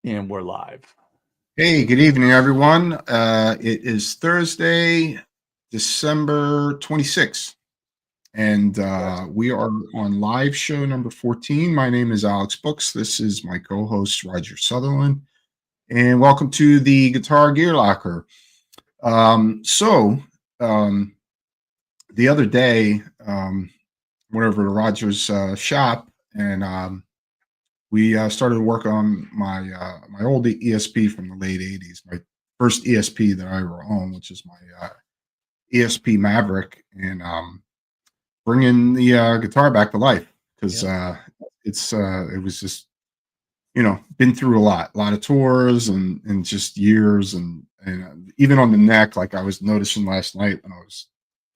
And we're live. Hey, good evening, everyone. It is Thursday, December 26th, and we are on live show number 14. My name is Alex Books. This is my co-host, Roger Sutherland, and welcome to the Guitar Gear Locker. The other day, went over to Roger's shop, and we started work on my my old ESP from the late 80s, my first ESP that I ever owned, which is my ESP Maverick, and bringing the guitar back to life because it was just, been through a lot of tours and just years and even on the neck, like I was noticing last night when I was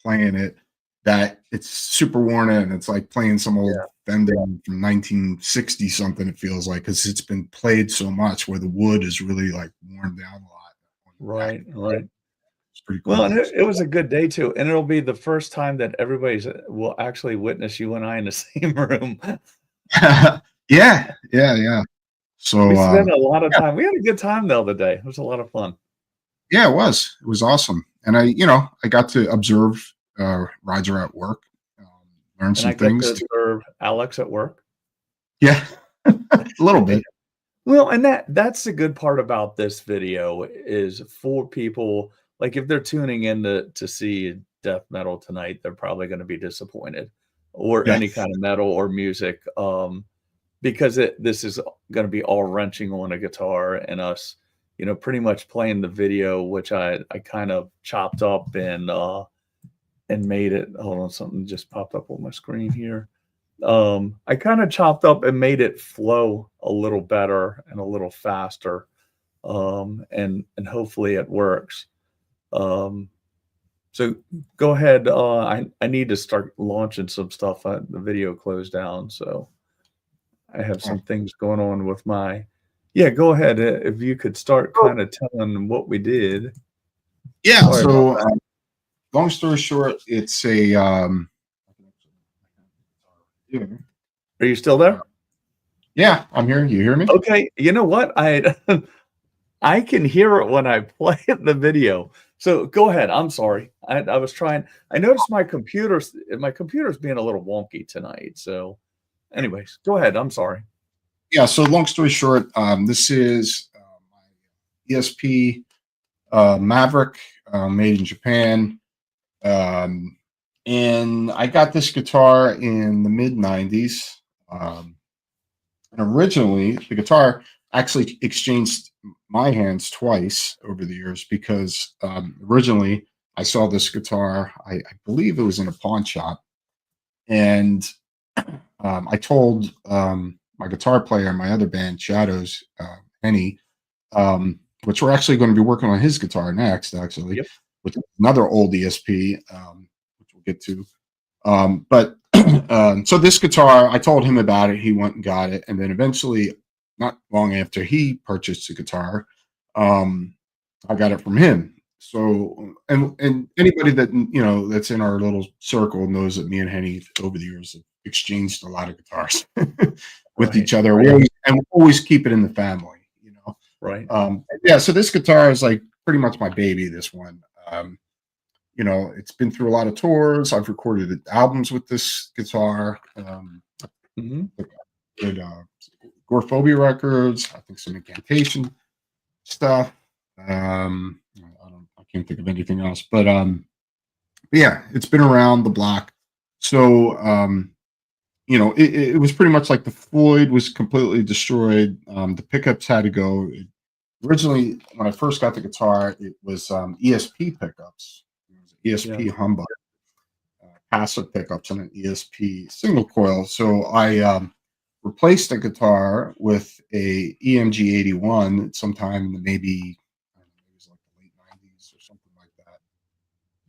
playing it, that it's super worn in. It's like playing some old Fender from 1960 something, it feels like, because it's been played so much where the wood is really like worn down a lot. Right. It's pretty cool. Well, and it was a good day too, and it'll be the first time that everybody will actually witness you and I in the same room. Yeah. So we spent a lot of time. We had a good time the other day. It was a lot of fun. Yeah, it was awesome, and I got to observe Roger at work, learn some things. To observe Alex at work. Yeah, a little bit. Well, and that's the good part about this video is for people, like if they're tuning in to see death metal tonight, they're probably going to be disappointed, or any kind of metal or music, because this is going to be all wrenching on a guitar and us, pretty much playing the video, which I kind of chopped up and made it. Hold on, something just popped up on my screen here. I kind of chopped up and made it flow a little better and a little faster, and hopefully it works. So go ahead. I need to start launching some stuff. The video closed down, so I have some things going on with my. Yeah, go ahead. If you could start kind of telling what we did. Yeah. So, long story short, it's a. Are you still there? Yeah, I'm here. You hear me? Okay. You know what? I can hear it when I play the video. So go ahead. I'm sorry. I was trying. I noticed my computer's being a little wonky tonight. So, anyways, go ahead. I'm sorry. Yeah. So long story short, this is my ESP Maverick, made in Japan. And I got this guitar in the mid 90s. And originally, the guitar actually exchanged my hands twice over the years because originally I saw this guitar, I believe it was in a pawn shop. And I told my guitar player in my other band, Shadows, Henny, which we're actually going to be working on his guitar next, actually, with another old ESP, which we'll get to. So this guitar, I told him about it. He went and got it, and then eventually, not long after he purchased the guitar, I got it from him. So, and anybody that that's in our little circle knows that me and Henny over the years have exchanged a lot of guitars with each other. We always keep it in the family, Right. Yeah. So this guitar is like pretty much my baby. This one. It's been through a lot of tours. I've recorded albums with this guitar. Did Agoraphobia records. I think some Decapitation stuff. I can't think of anything else. But yeah, it's been around the block. So it was pretty much like the Floyd was completely destroyed. The pickups had to go. Originally, when I first got the guitar, it was ESP pickups. ESP Humbucker, passive pickups, and an ESP single coil. So I replaced the guitar with a EMG 81 sometime in maybe it was like the late 90s or something like that.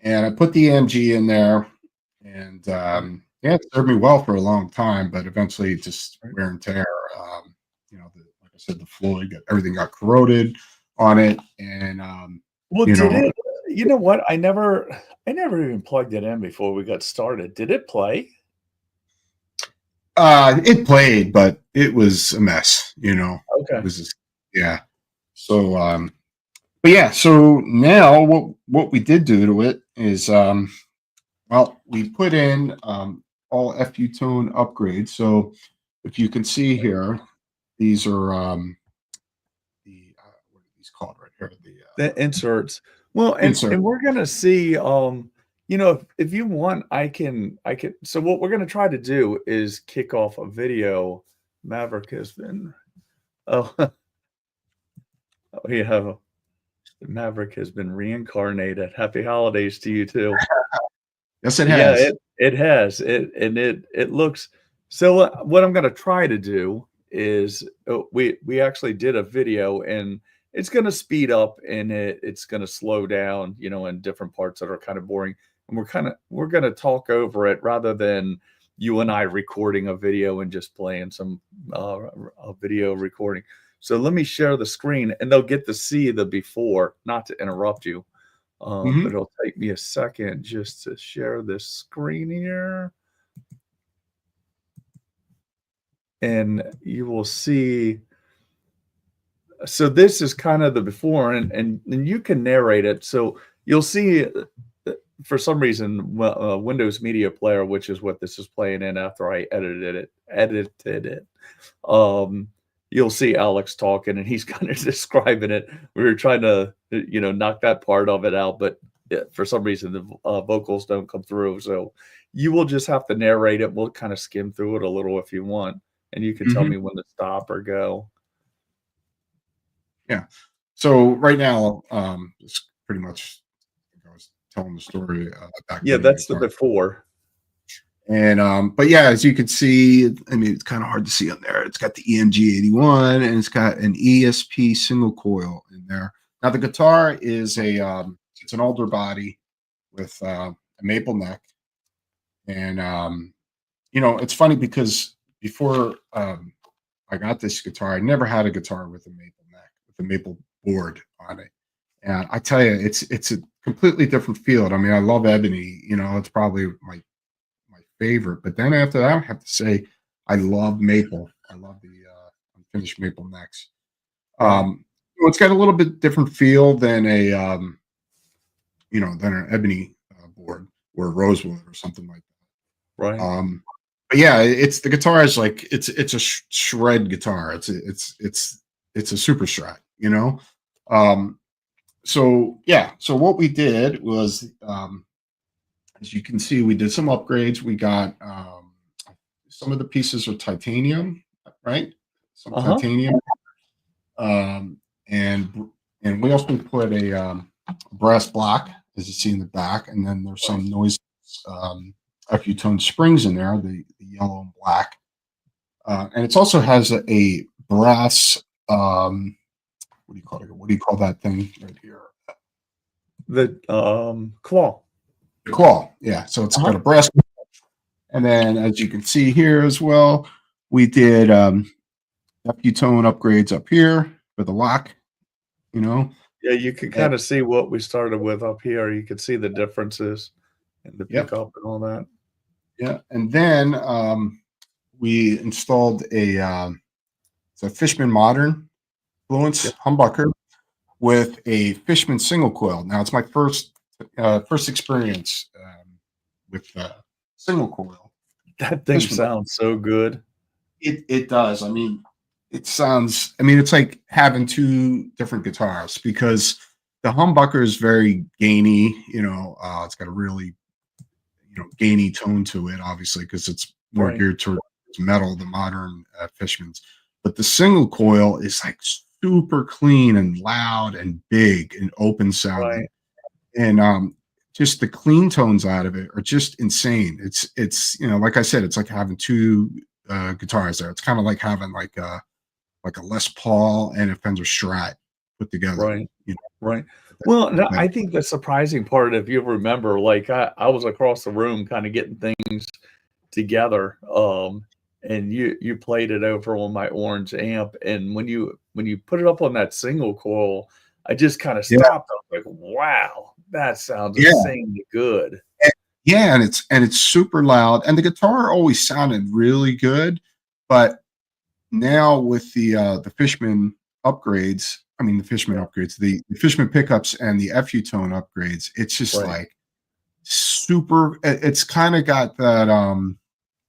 And I put the EMG in there, and it served me well for a long time, but eventually just wear and tear. Like I said, the Floyd, everything got corroded on it, and did it? You know what? I never even plugged it in before we got started. Did it play? It played, but it was a mess. Okay. It was just Yeah. So, but yeah, so now what we did do to it is, well, we put in all FU tone upgrades. So if you can see here, these are the what are these called right here? The inserts. Well, Insert. and we're gonna see, you know, if you want, I can. So what we're gonna try to do is kick off a video. Maverick has been, oh, we have Maverick has been reincarnated. Happy holidays to you too. Yes, it Yeah, has. it has. It looks so. What I'm going to try to do is we actually did a video, and it's going to speed up and it's going to slow down, you know, in different parts that are kind of boring. And we're going to talk over it rather than you and I recording a video and just playing some a video recording. So let me share the screen, and they'll get to see the before. Not to interrupt you. But Mhm. it'll take me a second just to share this screen here. And you will see. So this is kind of the before, and you can narrate it. So you'll see, for some reason, Windows Media Player, which is what this is playing in after I edited it. You'll see Alex talking, and he's kind of describing it. We were trying to, you know, knock that part of it out, but for some reason the vocals don't come through. So you will just have to narrate it. We'll kind of skim through it a little if you want, and you can tell Mhm. me when to stop or go. Yeah. So right now, it's pretty much, I was telling the story back Yeah, to the that's the guitar. before. And but yeah, as you can see, I mean, it's kind of hard to see on there. It's got the EMG 81 and it's got an ESP single coil in there. Now the guitar is it's an older body with a maple neck. And you know, it's funny because before I got this guitar, I never had a guitar with a maple neck, with a maple board on it. And I tell you, it's a completely different field. I mean, I love ebony, you know, it's probably my favorite. But then after that, I have to say I love maple. I love the unfinished maple necks. Right, So it's got a little bit different feel than a you know, than an ebony board or rosewood or something like that. right. But yeah, it's the guitar is like it's a shred guitar. It's a super strat, you know. Um, so yeah, so what we did was, as you can see, we did some upgrades. We got some of the pieces are titanium, right? Some Uh-huh. titanium, um, and and we also put a brass block, as you see in the back, and then there's Right. some noise FU tone springs in there, the yellow and black, and it also has a brass. What do you call it? What do you call that thing right here? The claw. Claw. Yeah. So it's got Uh-huh. a brass. And then, as you can see here as well, we did FU tone upgrades up here for the lock. You know. Yeah, you can And, kind of see what we started with up here. You can see the differences in the yep. pickup and all that. Yeah. And then we installed it's a Fishman Modern Fluence Yep. humbucker with a Fishman single coil. Now it's my first experience with single coil That thing Fishman. sounds so good. It does. I mean, it sounds. I mean, it's like having two different guitars because the humbucker is very gainy. You know, it's got a really gainy tone to it, obviously, because it's more Right, geared towards metal, the modern Fishmans. But the single coil is like super clean and loud and big and open sounding, right, and just the clean tones out of it are just insane. It's like I said, it's like having two guitars there. It's kind of like having like a Les Paul and a Fender Strat put together. right, You right. know, Well, no, that, I think the surprising part, if you remember, like I was across the room kind of getting things together, and you played it over on my orange amp, and when you put it up on that single coil, I just kind of yeah, stopped. I was like, wow, that sounds yeah, insanely good. yeah, and it's super loud, and the guitar always sounded really good, but now with the Fishman upgrades, I mean the Fishman upgrades, the Fishman pickups and the FU tone upgrades, it's just like super. It's kind of got that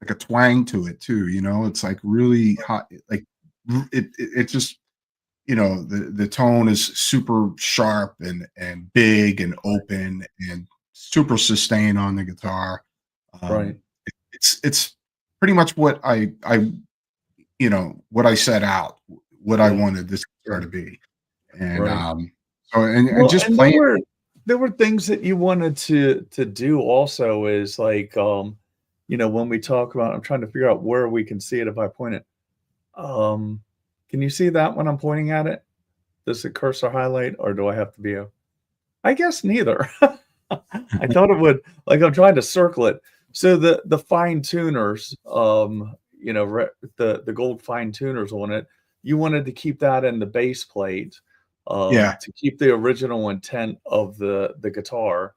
like a twang to it too. You know, it's like really hot. Like it just, you know, the tone is super sharp and big and open and super sustain on the guitar. Right. It's pretty much what I you know what I set out, what I wanted this guitar to be, and so and just and playing. there were things that you wanted to do also, is like you know, when we talk about, I'm trying to figure out where we can see it if I point it. Can you see that when I'm pointing at it? Does the cursor highlight, or do I have to be I guess neither. I thought it would, like I'm trying to circle it. So the fine tuners, you know, the gold fine tuners on it, you wanted to keep that in the base plate, to keep the original intent of the guitar.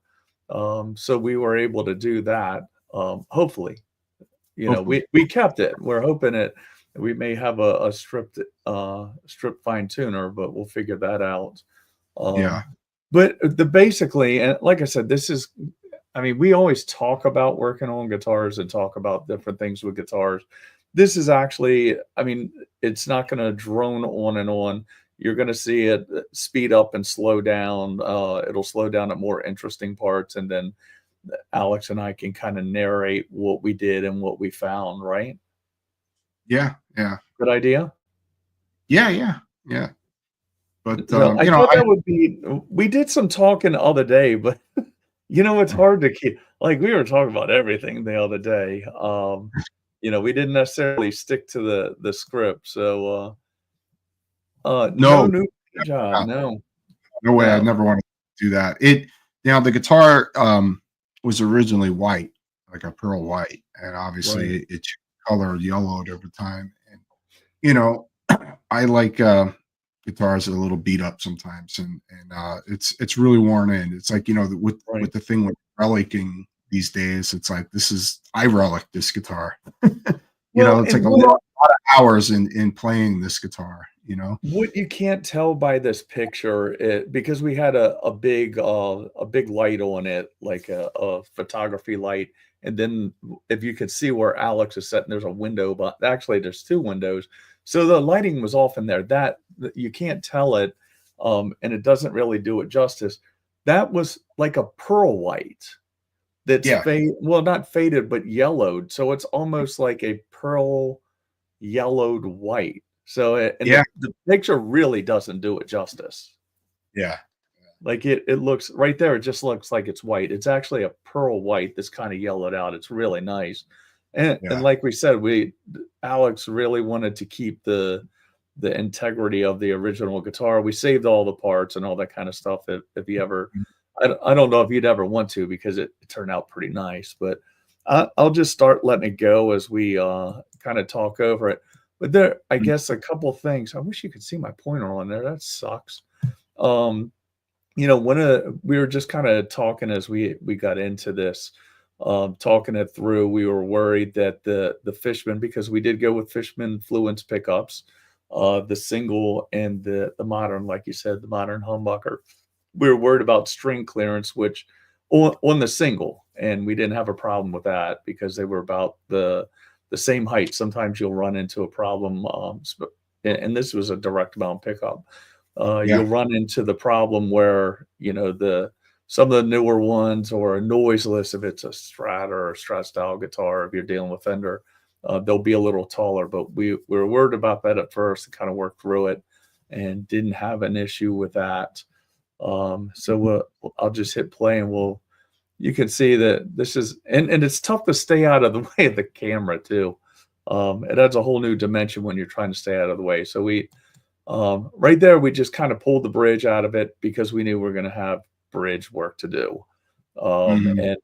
So we were able to do that. Hopefully, you know, we kept it. We're hoping we may have a stripped fine tuner, but we'll figure that out. But basically, and like I said, this is, I mean, we always talk about working on guitars and talk about different things with guitars. This is actually, I mean, it's not going to drone on and on. You're going to see it speed up and slow down. It'll slow down at more interesting parts, and then Alex and I can kind of narrate what we did and what we found, right? Yeah. Good idea. Yeah. But So I you know, thought that would be, we did some talking the other day, but you know, it's hard to keep, like we were talking about everything the other day. You know, we didn't necessarily stick to the script. So no no, new job. No. no way. I never wanted to do that. Now the guitar was originally white, like a pearl white, and obviously it colored yellowed over time. And you know, I like guitars that are a little beat up sometimes, and it's really worn in. It's like, you know, with the thing with relicking these days, it's like, I relic this guitar. You know, it's like a lot of hours in playing this guitar, you know. What you can't tell by this picture, because we had a big light on it, like a photography light, and then if you could see where Alex is sitting, there's a window, but actually there's two windows, so the lighting was off in there. That you can't tell it, and it doesn't really do it justice. That was like a pearl white that's well, not faded, but yellowed, so it's almost like a pearl yellowed white. So the picture really doesn't do it justice. Like it looks right there, it just looks like it's white. It's actually a pearl white that's kind of yellowed out. It's really nice. And like we said, Alex really wanted to keep the integrity of the original guitar. We saved all the parts and all that kind of stuff. If you ever, I don't know if you'd ever want to, because it turned out pretty nice, but I'll just start letting it go as we kind of talk over it. But there, I guess, a couple things. I wish you could see my pointer on there. That sucks. You know, we were just kind of talking as we got into this, talking it through. We were worried that the Fishman, because we did go with Fishman Fluence pickups, the single and the modern, like you said, the modern humbucker. We were worried about string clearance, which on the single, and we didn't have a problem with that because they were about the same height. Sometimes you'll run into a problem, and this was a direct mount pickup. You'll run into the problem where, you know, some of the newer ones, or noiseless, if it's a Strat or a Strat style guitar, if you're dealing with Fender, they'll be a little taller. But we were worried about that at first and kind of worked through it and didn't have an issue with that. So I'll just hit play, and you can see that this is, and it's tough to stay out of the way of the camera too. It adds a whole new dimension when you're trying to stay out of the way. So right there, we just kind of pulled the bridge out of it because we knew we were going to have bridge work to do. And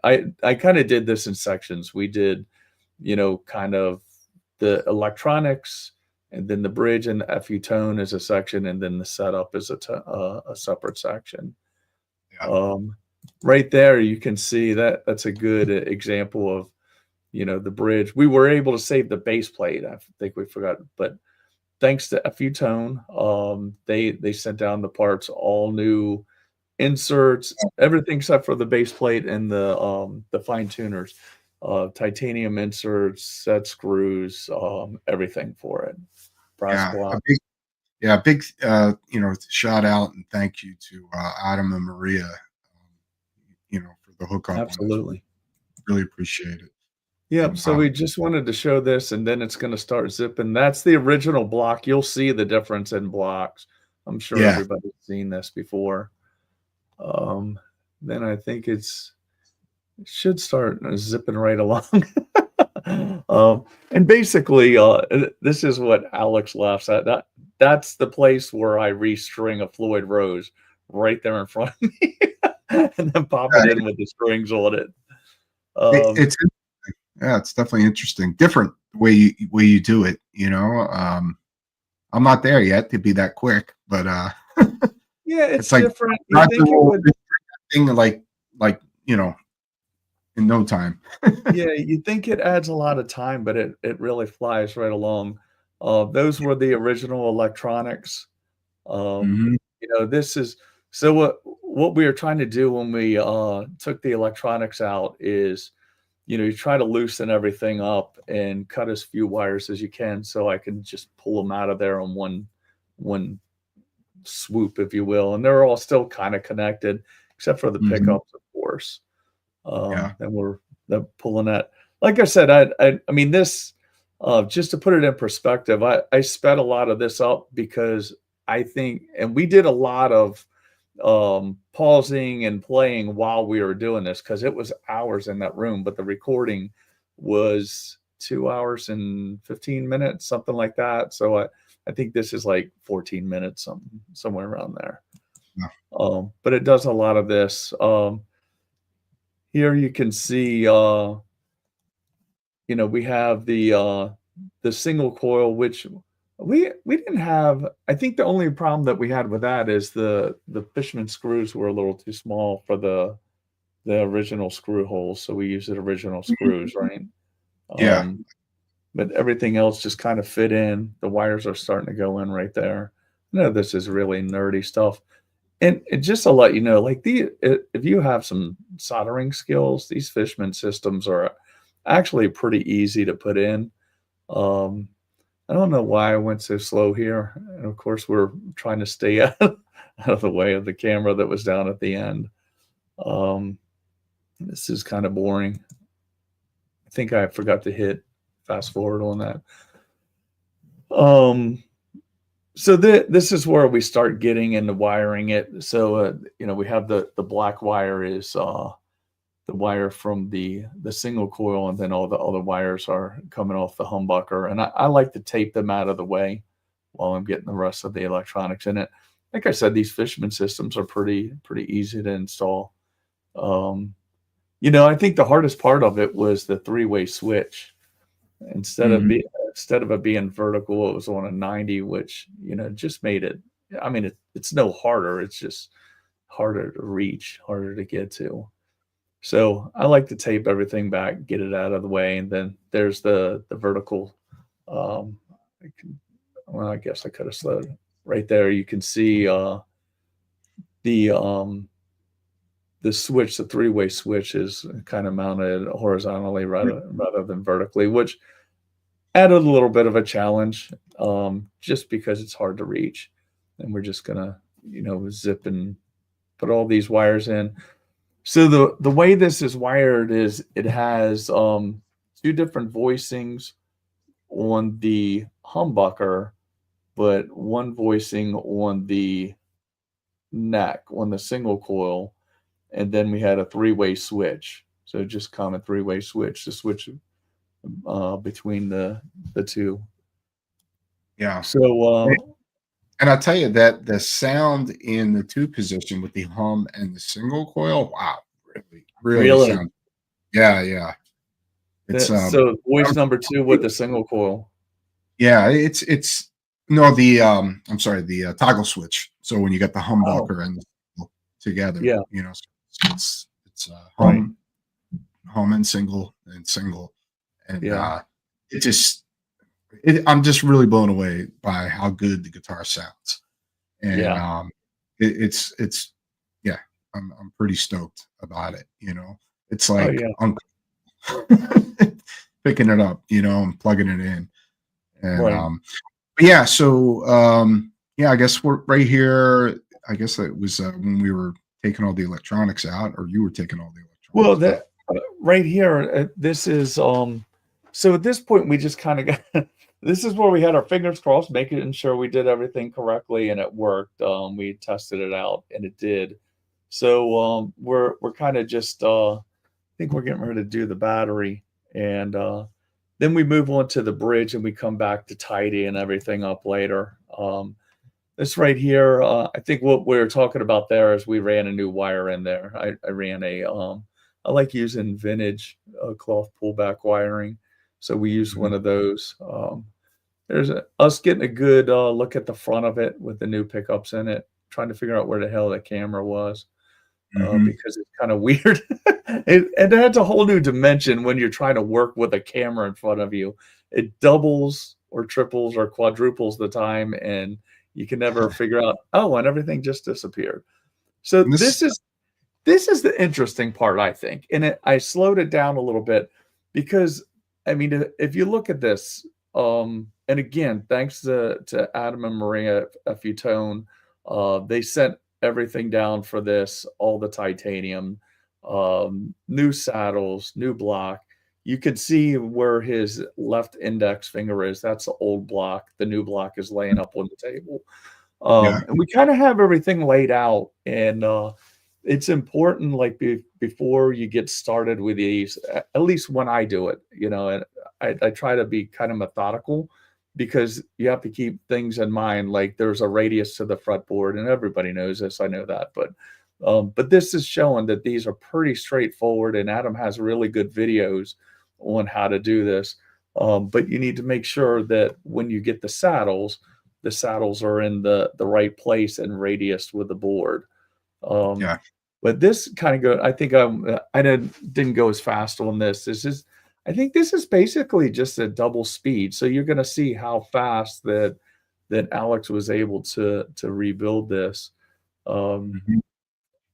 I kind of did this in sections. We did, you know, kind of the electronics, and then the bridge and the FU tone is a section, and then the setup is a separate section. Right there, you can see that's a good example of, you know, the bridge. We were able to save the base plate. I think we forgot, but thanks to FU Tone, they sent down the parts, all new inserts, everything except for the base plate and the fine tuners, titanium inserts, set screws, everything for it. Brass Yeah, block. big shout out and thank you to Adam and Maria, for the hookup on this. Absolutely. Really appreciate it. Yep. And, So we just wanted to show this, and then it's going to start zipping. That's the original block. You'll see the difference in blocks. I'm sure Yeah. everybody's seen this before. Then I think it should start zipping right along. And basically, this is what Alex laughs at. That's the place where I restring a Floyd Rose right there in front of me, and then pop it in with the strings on it. It's definitely interesting. Different way you do it. I'm not there yet to be that quick, but yeah, it's like different. You think it would, thing like in no time. yeah, you think it adds a lot of time, but it really flies right along. Those were the original electronics. Mhm. This is so what we were trying to do when we took the electronics out is, you try to loosen everything up and cut as few wires as you can, so I can just pull them out of there on one swoop, if you will. And they're all still kind of connected, except for the pickups, of course. And they're pulling that. Like I said, I mean this. Just to put it in perspective, I sped a lot of this up because I think, and we did a lot of pausing and playing while we were doing this because it was hours in that room, but the recording was 2 hours and 15 minutes, something like that. So I think this is like 14 minutes, somewhere around there. Yeah. But it does a lot of this. Here you can see, we have the single coil, which we didn't have. I think the only problem that we had with that is the Fishman screws were a little too small for the original screw holes, so we used the original screws, right? Yeah. But everything else just kind of fit in. The wires are starting to go in right there. This is really nerdy stuff. And just to let you know, like if you have some soldering skills, these Fishman systems are actually pretty easy to put in. I don't know why I went so slow here. And of course, we're trying to stay out of the way of the camera that was down at the end. This is kind of boring. I think I forgot to hit fast forward on that. So this is where we start getting into wiring it. So we have the black wire is the wire from the single coil, and then all the other wires are coming off the humbucker. And I like to tape them out of the way while I'm getting the rest of the electronics in it. Like I said, these Fishman systems are pretty easy to install. I think the hardest part of it was the three-way switch. Instead of it being vertical, it was on a 90, which just made it. I mean, it's no harder. It's just harder to reach, harder to get to. So I like to tape everything back, get it out of the way, and then there's the vertical. I guess I could have slowed right there. You can see the switch, the three-way switch, is kind of mounted horizontally rather than vertically, which added a little bit of a challenge, just because it's hard to reach. And we're just gonna zip and put all these wires in. So the way this is wired is it has two different voicings on the humbucker, but one voicing on the neck on the single coil, and then we had a three-way switch. So just common three-way switch to switch between the two. Yeah. So and I'll tell you that the sound in the two position with the hum and the single coil, wow, really sound. Yeah. It's so voice number two with the single coil. Yeah, it's no the I'm sorry, the toggle switch. So when you got the humbucker and the together, it's hum and single, and it just I'm just really blown away by how good the guitar sounds, and Yeah. it's yeah, I'm pretty stoked about it. It's Oh like yeah. picking it up, and plugging it in, and Right. but yeah. So yeah, I guess we're right here. I guess it was when we were taking all the electronics out, or you were taking all the Well, electronics out. that right here, this is so at this point we just kind of got this is where we had our fingers crossed, making sure we did everything correctly and it worked. We tested it out and it did. So we're kind of just I think we're getting ready to do the battery and then we move on to the bridge and we come back to tidying everything up later. This right here, I think what we were talking about there is we ran a new wire in there. I ran I like using vintage cloth pullback wiring. So we used Mhm, one of those. There's us getting a good look at the front of it with the new pickups in it, trying to figure out where the hell the camera was mhm. because it's kind of weird. And it adds a whole new dimension when you're trying to work with a camera in front of you. It doubles or triples or quadruples the time, and you can never figure out, oh, and everything just disappeared. So And this is the interesting part, I think. And I slowed it down a little bit because I mean, if you look at this, and again, thanks to Adam and Maria at Futone, they sent everything down for this, all the titanium, new saddles, new block. You can see where his left index finger is. That's the old block. The new block is laying up on the table. yeah, And we kind of have everything laid out, and it's important, like before you get started with these, at least when I do it, and I try to be kind of methodical because you have to keep things in mind. Like there's a radius to the fretboard, and everybody knows this. I know that, but this is showing that these are pretty straightforward, and Adam has really good videos on how to do this. But you need to make sure that when you get the saddles are in the right place and radius with the board. Um, yeah. but this kind of go. I think I didn't go as fast on this. I think this is basically just a double speed. So you're going to see how fast that Alex was able to rebuild this. Um, Mhm.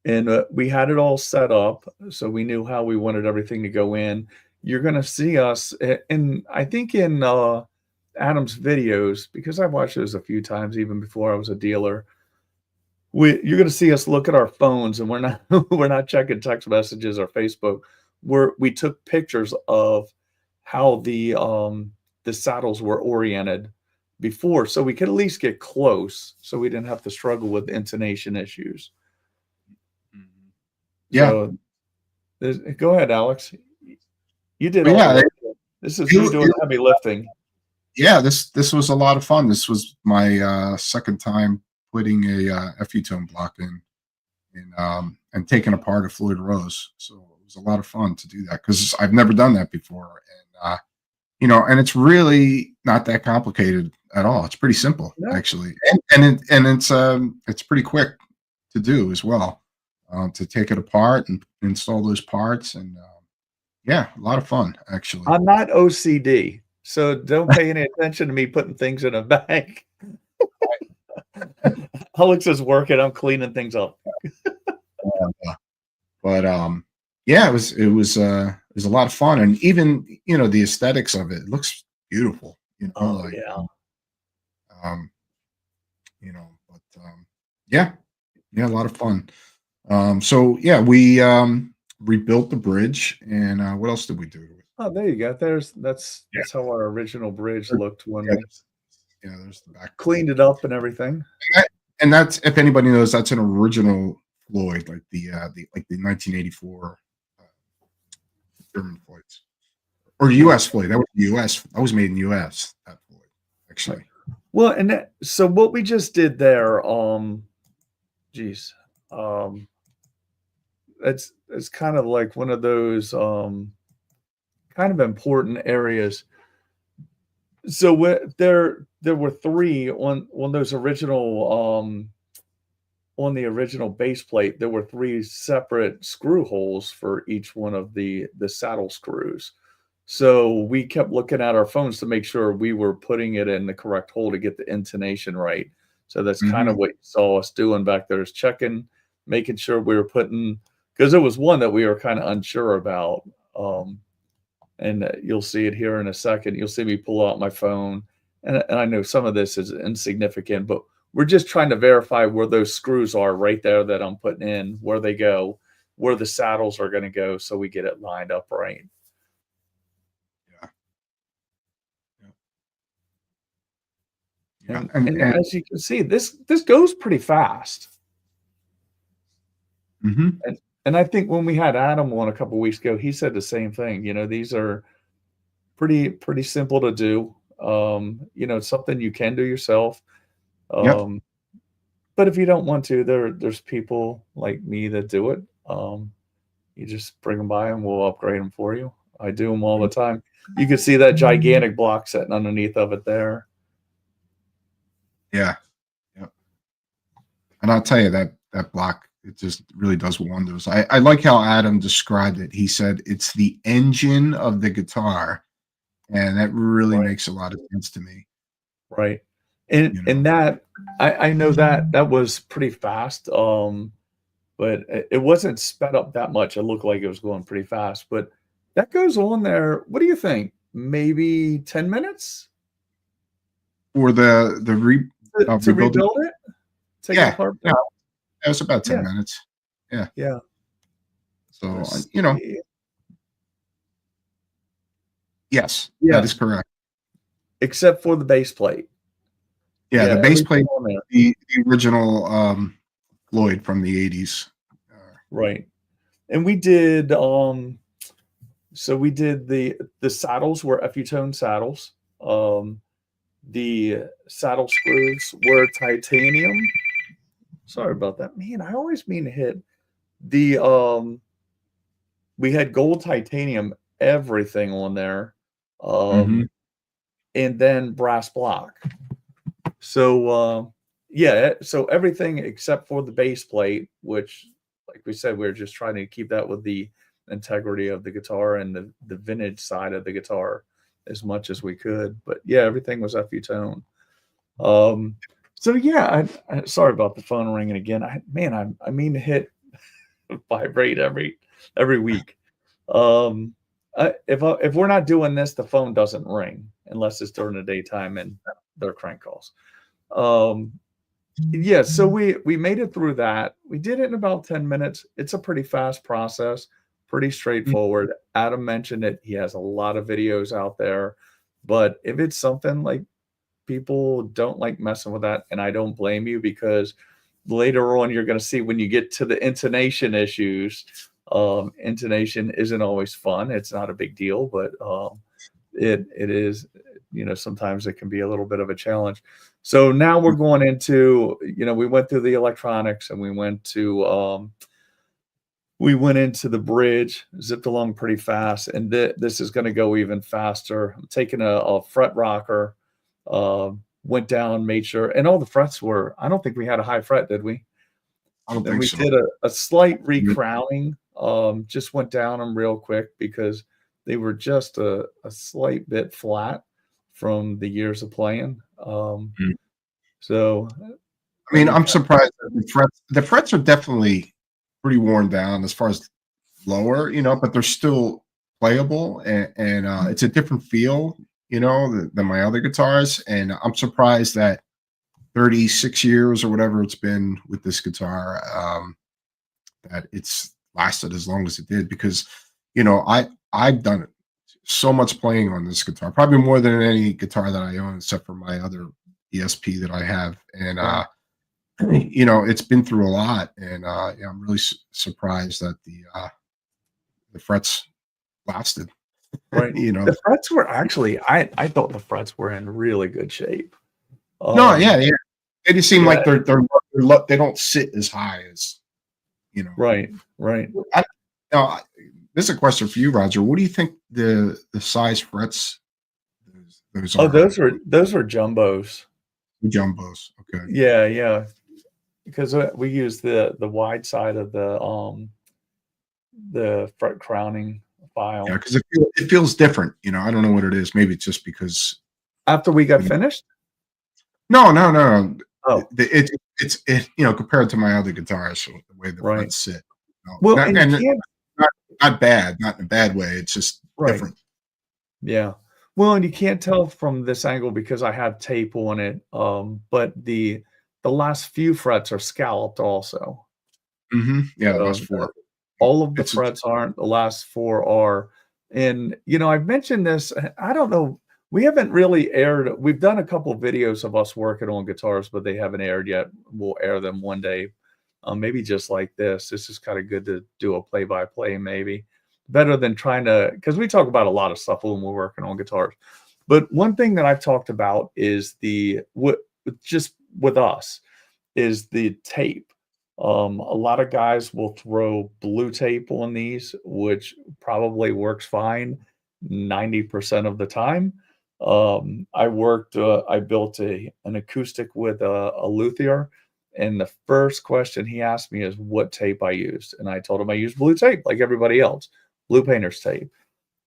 and we had it all set up, so we knew how we wanted everything to go in. You're going to see us, and I think in Adam's videos, because I've watched those a few times even before I was a dealer. You're going to see us look at our phones, and we're not we're not checking text messages or Facebook. We took pictures of how the saddles were oriented before, so we could at least get close, so we didn't have to struggle with intonation issues. Mhm. Yeah, So go ahead, Alex. You did but all the yeah, work. This is you doing the heavy lifting. yeah, this was a lot of fun. This was my second time putting a FU-tone block in and taking apart a Floyd Rose. So it was a lot of fun to do that because I've never done that before, and and it's really not that complicated at all. It's pretty simple No, actually, and it's pretty quick to do as well. To take it apart and install those parts, and yeah, a lot of fun actually. I'm not OCD, so don't pay any attention to me putting things in a bag. Alex is working. I'm cleaning things up. Uh, but yeah, it was a lot of fun, and even the aesthetics of it, it looks beautiful. Oh Like yeah. um, but yeah, yeah, a lot of fun. So yeah, we rebuilt the bridge, and what else did we do to it? Oh, there you go. Yeah, That's how our original bridge looked when yeah, we there's the back of cleaned it up and everything. and that's if anybody knows, that's an original Floyd, like the 1984 uh, German Floyds or Right. U.S. Floyd. That was U.S. That was made in U.S. That Floyd, Right. actually. Well, so what we just did there, geez, um, it's kind of like one of those kind of important areas. So there were three on those original on the original base plate. There were three separate screw holes for each one of the saddle screws. So we kept looking at our phones to make sure we were putting it in the correct hole to get the intonation right. So that's kind of what you saw us doing back there, is checking, making sure we were putting, because there was one that we were kind of unsure about. And you'll see it here in a second. You'll see me pull out my phone. And I know some of this is insignificant, but we're just trying to verify where those screws are right there that I'm putting in, where they go, where the saddles are going to go, so we get it lined up right. Yeah. And as you can see, this goes pretty fast. And I think when we had Adam on a couple weeks ago, he said the same thing. You know, these are pretty simple to do. You know, it's something you can do yourself. But if you don't want to, there's people like me that do it. You just bring them by and we'll upgrade them for you. I do them all the time. You can see that gigantic block sitting underneath of it there. Yeah. Yep. And I'll tell you that block, it just really does wonders. I like how Adam described it. He said it's the engine of the guitar, and that really makes a lot of sense to me. Right. And that I know that was pretty fast. But it wasn't sped up that much. It looked like it was going pretty fast, but that goes on there. What do you think? Maybe 10 minutes for the to rebuild it? Take it apart? Yeah. It was about 10 minutes. Yeah. Yeah. So, you know, yes, that is correct. Except for the base plate. Yeah, the base plate, the original Floyd from the 80s. Right. And we did so we did the saddles were FU-tone saddles. The saddle screws were titanium. Sorry about that. Man, I always mean to hit the we had gold titanium everything on there. And then brass block. So yeah, so everything except for the base plate, which, like we said, we're just trying to keep that with the integrity of the guitar and the vintage side of the guitar as much as we could. But yeah, everything was FU-tone. So yeah, I sorry about the phone ringing again. I mean to hit vibrate every week. If we're not doing this, the phone doesn't ring unless it's during the daytime and they're crank calls. Yeah, so we made it through that. We did it in about 10 minutes. It's a pretty fast process, pretty straightforward. Adam mentioned it. He has a lot of videos out there, but if it's something like people don't like messing with that, and I don't blame you, because later on you're going to see when you get to the intonation issues, intonation isn't always fun. It's not a big deal, but it is, you know, sometimes it can be a little bit of a challenge. So now we're going into, you know, we went through the electronics and we went into the bridge, zipped along pretty fast, and this is going to go even faster. I'm taking a fret rocker, went down, made sure, and all the frets were, I don't think we had a high fret, did we? I don't think so. We did a slight recrowning, just went down them real quick because they were just a slight bit flat from the years of playing. So, I mean, I'm surprised that the frets are definitely pretty worn down as far as lower, you know, but they're still playable, and it's a different feel, you know, than my other guitars. And I'm surprised that 36 years or whatever it's been with this guitar, that it's lasted as long as it did, because, you know, I've done it so much playing on this guitar, probably more than any guitar that I own, except for my other ESP that I have. And, you know, it's been through a lot, and yeah, I'm really surprised that the frets lasted. Right. You know, the frets were actually, I thought the frets were in really good shape. No, yeah. They just seem like they don't sit as high as, you know. Right. Now, this is a question for you, Roger. What do you think the size frets those are? Oh, those were jumbos. Jumbos. Okay. Yeah. Because we use the wide side of the fret crowning file. Yeah, because it feels different. You know, I don't know what it is. Maybe it's just because After we got finished? no, no, no. Oh, It's you know, compared to my other guitars, so the way the right. frets sit. You know, Well, not, and you can't. not bad, not in a bad way. It's just Right. different. Yeah. Well, and you can't tell from this angle because I have tape on it. But the last few frets are scalloped also. Yeah, the last So four. all of the It's frets aren't, the last four are. And you know, I've mentioned this, I don't know, we haven't really aired, we've done a couple of videos of us working on guitars, but they haven't aired yet. We'll air them one day. Maybe just like this. This is kind of good to do a play-by-play, maybe. Better than trying to, because we talk about a lot of stuff when we're working on guitars. But one thing that I've talked about is just with us is the tape. A lot of guys will throw blue tape on these, which probably works fine 90% of the time. I built an acoustic with a luthier, and the first question he asked me is what tape I used. And I told him I used blue tape like everybody else, blue painter's tape.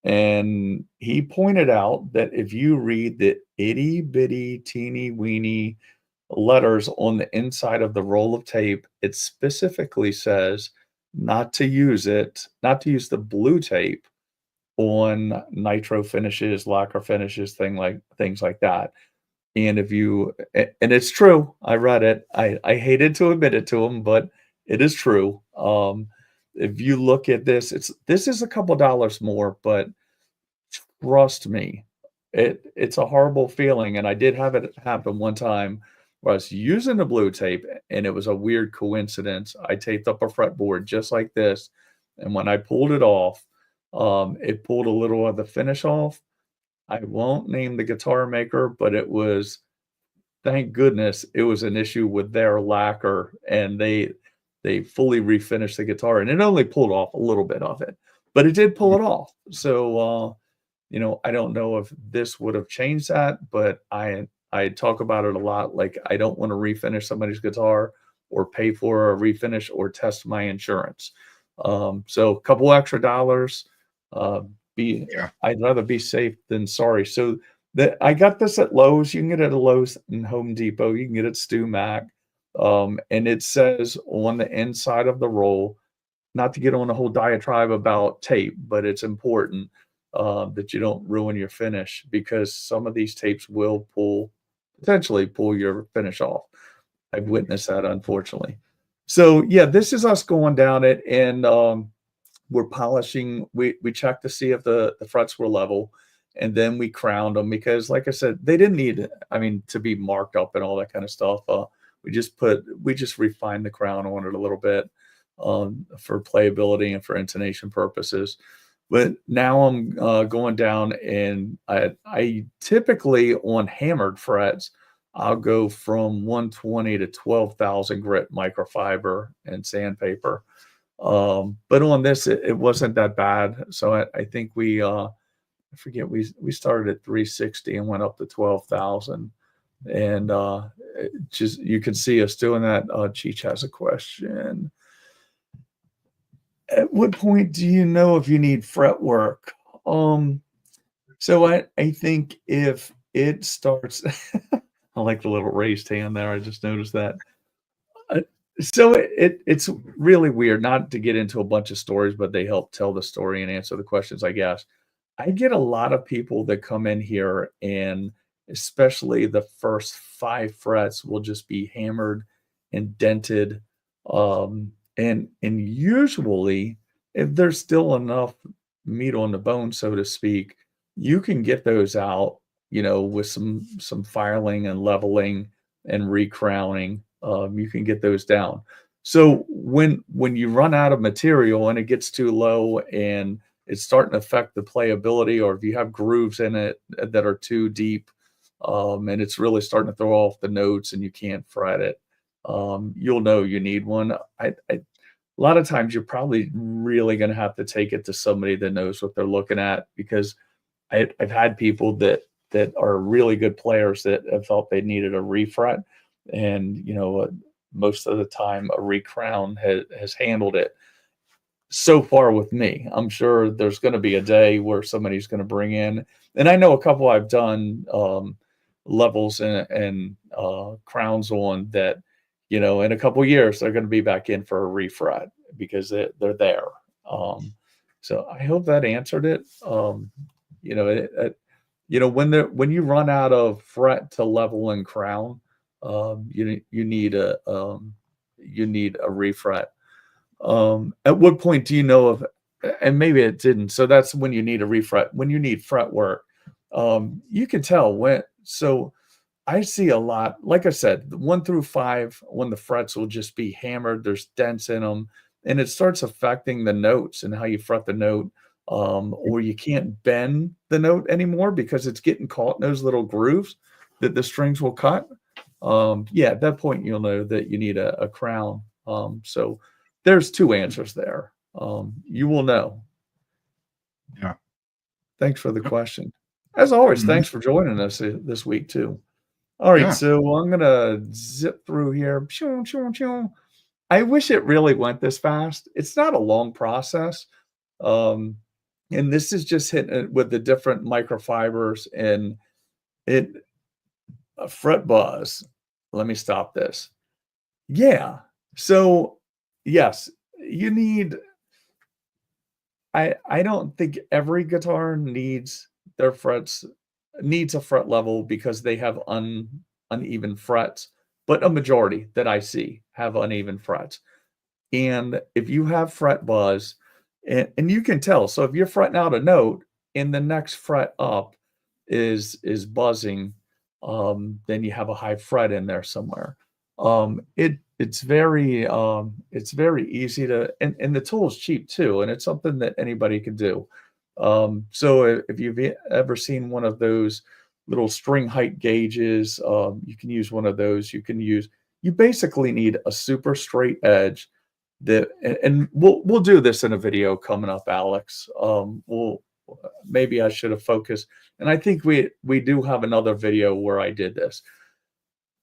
And he pointed out that if you read the itty bitty teeny weeny letters on the inside of the roll of tape, it specifically says not to use the blue tape on nitro finishes, lacquer finishes, things like that. And and it's true, I read it. I hated to admit it to him, but it is true. If you look at this is a couple dollars more, but trust me, it's a horrible feeling, and I did have it happen one time where I was using the blue tape, and it was a weird coincidence. I taped up a fretboard just like this, and when I pulled it off, it pulled a little of the finish off. I won't name the guitar maker, but thank goodness, it was an issue with their lacquer, and they fully refinished the guitar, and it only pulled off a little bit of it, but it did pull it off. So, you know, I don't know if this would have changed that, but I talk about it a lot. Like, I don't want to refinish somebody's guitar or pay for a refinish or test my insurance. So a couple extra dollars, I'd rather be safe than sorry. So I got this at Lowe's. You can get it at Lowe's and Home Depot. You can get it at Stu Mac. And it says on the inside of the roll, not to get on a whole diatribe about tape, but it's important that you don't ruin your finish, because some of these tapes will potentially pull your finish off. I've witnessed that, unfortunately. So yeah, this is us going down it, and we're polishing. We checked to see if the frets were level, and then we crowned them because, like I said, they didn't need, to be marked up and all that kind of stuff. We just refined the crown on it a little bit for playability and for intonation purposes. But now I'm going down, and I typically on hammered frets, I'll go from 120 to 12,000 grit microfiber and sandpaper. But on this, it wasn't that bad. So I think I forget, we started at 360 and went up to 12,000. And just, you can see us doing that. Cheech has a question. At what point do you know if you need fret work? So I think if it starts, I like the little raised hand there. I just noticed that. So it's really weird, not to get into a bunch of stories, but they help tell the story and answer the questions, I guess. I get a lot of people that come in here, and especially the first 5 frets will just be hammered and dented. And usually, if there's still enough meat on the bone, so to speak, you can get those out, with some filing and leveling and recrowning. You can get those down. So when you run out of material and it gets too low and it's starting to affect the playability, or if you have grooves in it that are too deep, and it's really starting to throw off the notes and you can't fret it, you'll know you need one. A lot of times you're probably really going to have to take it to somebody that knows what they're looking at, because I've had people that are really good players that have felt they needed a refret, and most of the time a recrown has handled it. so far with me. I'm sure there's going to be a day where somebody's going to bring in, and I know a couple I've done levels and crowns on that, you know, in a couple years they're going to be back in for a refret because they're there. So I hope that answered it. You know, you know, when you run out of fret to level and crown, you need a refret. At what point do you know of, and maybe it didn't, so that's when you need a refret. When you need fret work, you can tell when. So I see a lot, like I said, 1 through 5, when the frets will just be hammered, there's dents in them, and it starts affecting the notes and how you fret the note, or you can't bend the note anymore because it's getting caught in those little grooves that the strings will cut. Yeah, at that point, you'll know that you need a crown. So there's 2 answers there. You will know. Yeah. Thanks for the question. As always, thanks for joining us this week too. All right, so I'm gonna zip through here. I wish it really went this fast. It's not a long process. And this is just hitting it with the different microfibers and it fret buzz. Let me stop this. Yeah. So yes, you need, I don't think every guitar needs a fret level because they have uneven frets, but a majority that I see have uneven frets. And if you have fret buzz, and you can tell, so if you're fretting out a note and the next fret up is buzzing, then you have a high fret in there somewhere. It's very easy to, and the tool is cheap too, and it's something that anybody can do. So if you've ever seen one of those little string height gauges, you can use one of those. You basically need a super straight edge that, and we'll do this in a video coming up, Alex. Maybe I should have focused, and I think we do have another video where I did this.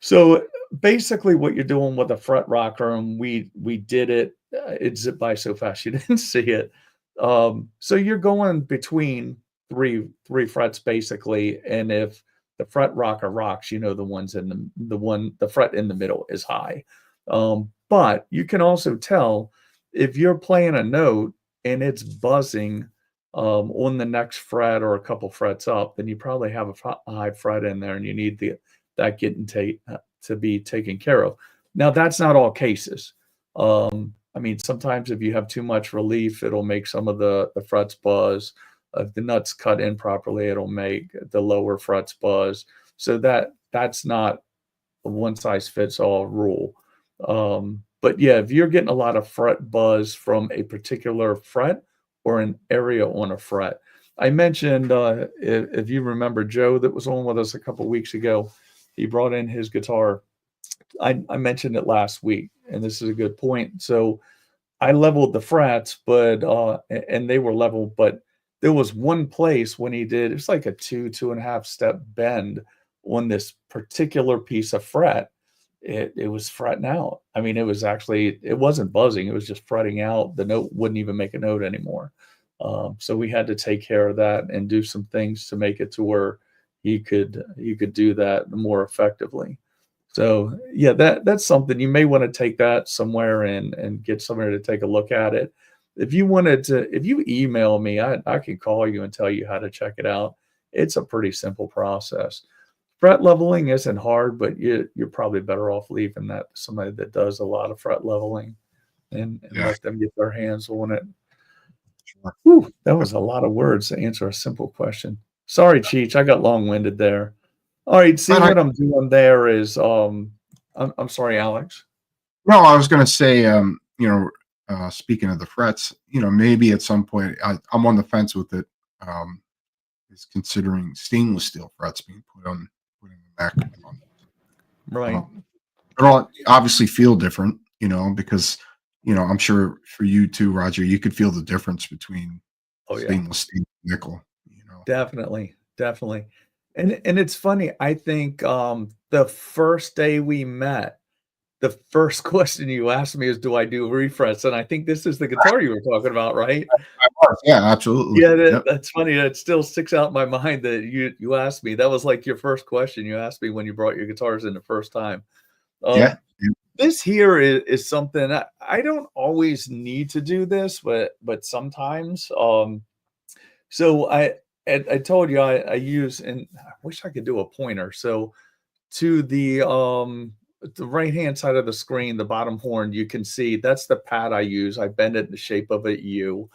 So basically what you're doing with a fret rocker, and we did it, it zipped by so fast you didn't see it. So you're going between three frets basically, and if the fret rocker rocks, you know the ones in the fret in the middle is high. But you can also tell if you're playing a note and it's buzzing on the next fret or a couple frets up, then you probably have a high fret in there, and you need that getting to be taken care of. Now, that's not all cases. I mean, sometimes if you have too much relief, it'll make some of the frets buzz. If the nut's cut in properly, it'll make the lower frets buzz. So that's not a one-size-fits-all rule. But yeah, if you're getting a lot of fret buzz from a particular fret or an area on a fret, I mentioned, if you remember Joe that was on with us a couple weeks ago, he brought in his guitar. I mentioned it last week, and this is a good point. So I leveled the frets, but and they were level, but there was one place when he did, it's like a 2.5 step bend on this particular piece of fret. It was fretting out. I mean, it wasn't buzzing, it was just fretting out. The note wouldn't even make a note anymore. So we had to take care of that and do some things to make it to where you could do that more effectively. So yeah, that's something you may want to take that somewhere and get somebody to take a look at it. If you email me, I can call you and tell you how to check it out. It's a pretty simple process. Fret leveling isn't hard, but you're probably better off leaving that to somebody that does a lot of fret leveling and let them get their hands on it. Whew, that was a lot of words to answer a simple question. Sorry, Cheech, I got long-winded there. All right, see what I'm doing there is I'm sorry, Alex. No, I was going to say, speaking of the frets, maybe at some point I'm on the fence with it. Is considering stainless steel frets being put in the back. Right. It'll obviously feel different, because I'm sure for you too, Roger, you could feel the difference between stainless steel and nickel. Definitely. And it's funny. I think the first day we met, the first question you asked me is, do I do refrets? And I think this is the guitar you were talking about, right? Yeah, absolutely. Yeah, Yep. that's funny. That still sticks out in my mind that you asked me. That was like your first question you asked me when you brought your guitars in the first time. Yeah. This here is something I don't always need to do this, but sometimes. So I told you I use, and I wish I could do a pointer. So to the right hand side of the screen, the bottom horn, you can see that's the pad I use. I bend it in the shape of a U,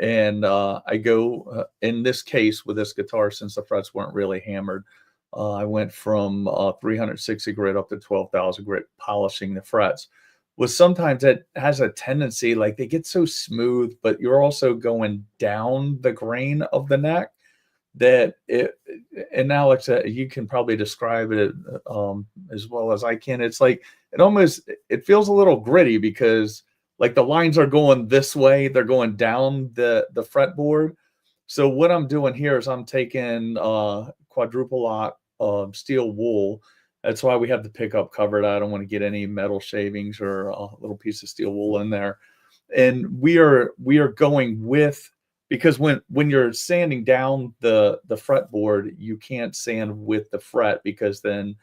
and I go in this case with this guitar, since the frets weren't really hammered. I went from 360 grit up to 12,000 grit, polishing the frets. Well, sometimes it has a tendency, like they get so smooth, but you're also going down the grain of the neck that it, and Alex, you can probably describe it as well as I can. It's like it feels a little gritty because like the lines are going this way, they're going down the fretboard. So what I'm doing here is I'm taking quadruple lot steel wool. That's why we have the pickup covered. I don't want to get any metal shavings or a little piece of steel wool in there. And we are going with, because when you're sanding down the fretboard, you can't sand with the fret, because then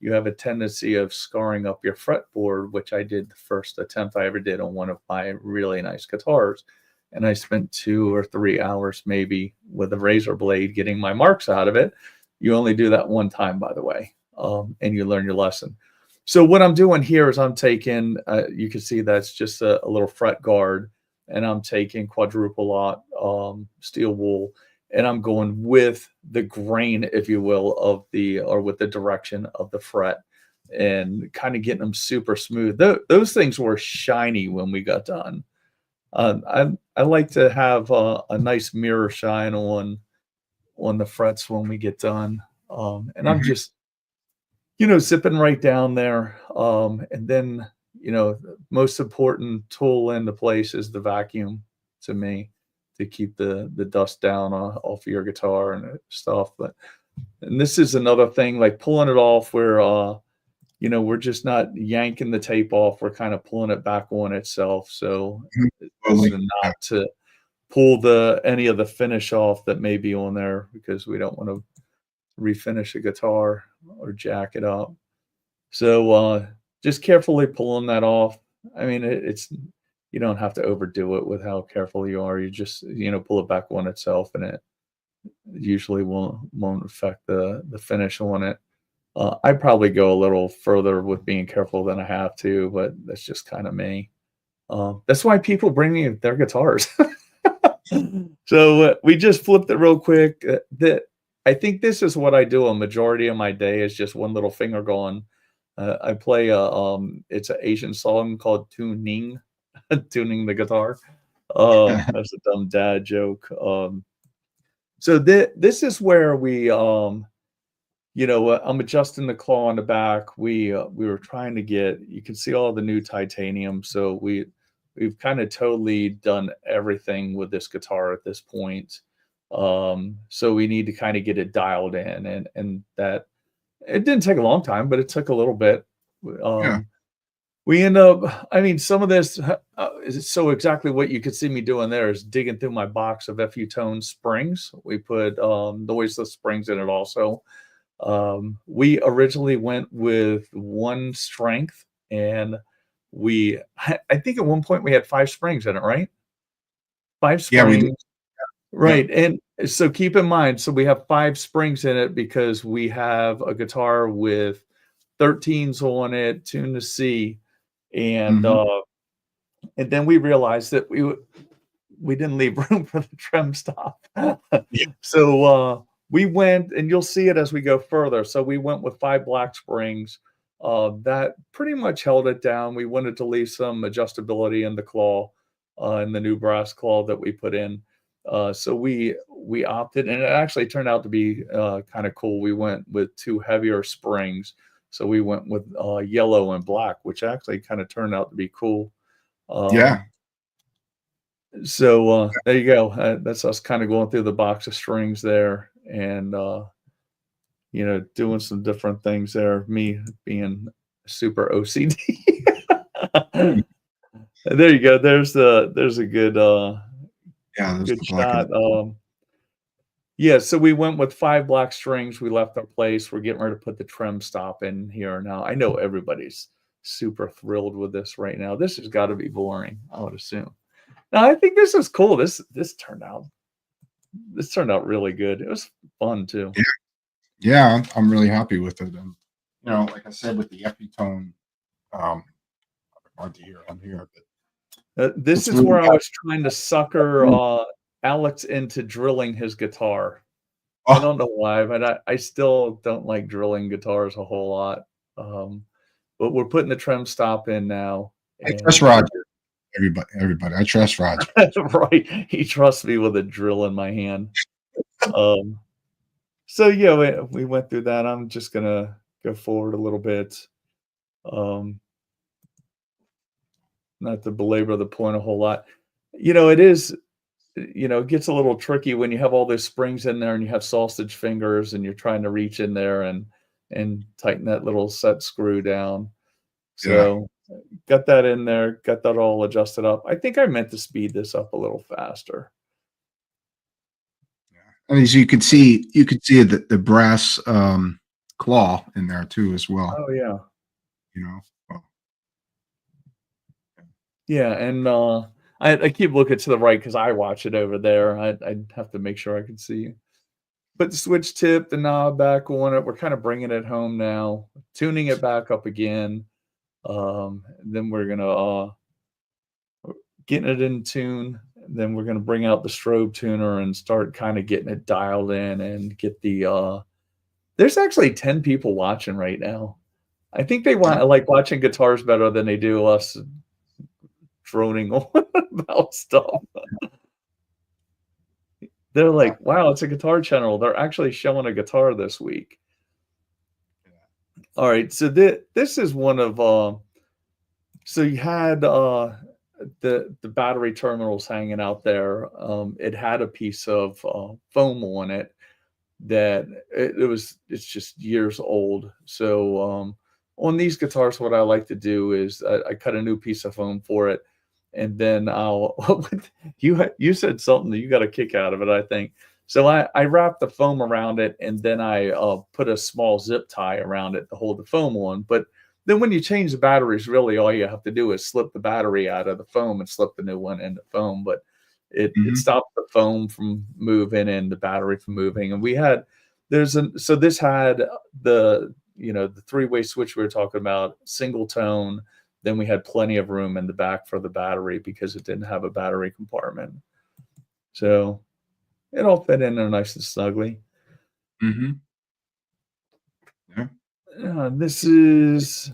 you have a tendency of scarring up your fretboard, which I did the first attempt I ever did on one of my really nice guitars. And I spent 2 or 3 hours maybe with a razor blade getting my marks out of it. You only do that one time, by the way, and you learn your lesson. So what I'm doing here is I'm taking, you can see that's just a little fret guard, and I'm taking quadruple lot steel wool, and I'm going with the grain, if you will, of or with the direction of the fret, and kind of getting them super smooth. Those things were shiny when we got done. I like to have a nice mirror shine on the frets when we get done, and I'm just zipping right down there, and then the most important tool in the place is the vacuum to me, to keep the dust down off of your guitar and stuff. And this is another thing, like pulling it off where we're just not yanking the tape off, we're kind of pulling it back on itself, so not to pull any of the finish off that may be on there, because we don't want to refinish a guitar or jack it up. So just carefully pulling that off. I mean, it's you don't have to overdo it with how careful you are. You just pull it back on itself, and it usually won't affect the finish on it. I probably go a little further with being careful than I have to, but that's just kind of me. That's why people bring me their guitars. So we just flipped it real quick. I think this is what I do a majority of my day, is just one little finger going. I play it's an Asian song called tuning, tuning the guitar. That's a dumb dad joke. So this is where we I'm adjusting the claw on the back. We were trying to get, you can see all the new titanium. So we've kind of totally done everything with this guitar at this point. So we need to kind of get it dialed in, and that it didn't take a long time, but it took a little bit. We end up, I mean, some of this is so exactly what you could see me doing there is digging through my box of FU Tone springs. We put noiseless springs in it also. We originally went with one strength, and I think at one point we had 5 springs in it, right? 5 springs. Yeah, we did. Right. Yeah. And so keep in mind, so we have 5 springs in it because we have a guitar with 13s on it, tuned to C. And then we realized that we didn't leave room for the trim stop. So we went, and you'll see it as we go further. So we went with 5 black springs. That pretty much held it down. We wanted to leave some adjustability in the claw, in the new brass claw that we put in. So we opted, and it actually turned out to be kind of cool. We went with 2 heavier springs. So we went with yellow and black, which actually kind of turned out to be cool. So there you go. That's us kind of going through the box of strings there, and doing some different things there. Me being super OCD. There you go. There's a good Yeah, there's good the black and shot. Yeah, so we went with 5 black strings. We left our place. We're getting ready to put the trim stop in here now. I know everybody's super thrilled with this right now. This has got to be boring, I would assume. No, I think this is cool. This turned out really good. It was fun too. yeah, I'm really happy with it. And like I said, with the epitone, hard to hear on here, but This it's is really where I was trying to sucker Alex into drilling his guitar. I oh, don't know why, but I still don't like drilling guitars a whole lot. But we're putting the trim stop in now, I trust and Roger. Everybody, I trust Roger. right, he trusts me with a drill in my hand. So yeah, we went through that. I'm just gonna go forward a little bit. Not to belabor the point a whole lot. It is, it gets a little tricky when you have all those springs in there and you have sausage fingers and you're trying to reach in there and tighten that little set screw down. Yeah. So got that in there, got that all adjusted up. I think I meant to speed this up a little faster. And as you could see, the brass claw in there too as well. Oh yeah. Well, Yeah, and I keep looking to the right because I watch it over there. I'd have to make sure I can see. Put the switch tip, the knob back on it. We're kind of bringing it home now, tuning it back up again. Then we're gonna getting it in tune. Then we're gonna bring out the strobe tuner and start kind of getting it dialed in and get the. There's actually 10 people watching right now. I think they like watching guitars better than they do us droning on about stuff. They're like, wow, it's a guitar channel. They're actually showing a guitar this week. All right, so this is one of so you had the battery terminals hanging out there. It had a piece of foam on it that it's just years old. So on these guitars, what I like to do is I cut a new piece of foam for it, and then I'll you said something that you got a kick out of it, I think. So I wrap the foam around it, and then I put a small zip tie around it to hold the foam on. But then when you change the batteries, really all you have to do is slip the battery out of the foam and slip the new one in the foam. But it stopped the foam from moving and the battery from moving. And so this had the the 3-way switch we were talking about, single tone. Then we had plenty of room in the back for the battery because it didn't have a battery compartment. So it all fit in there nice and snugly. Yeah. This is,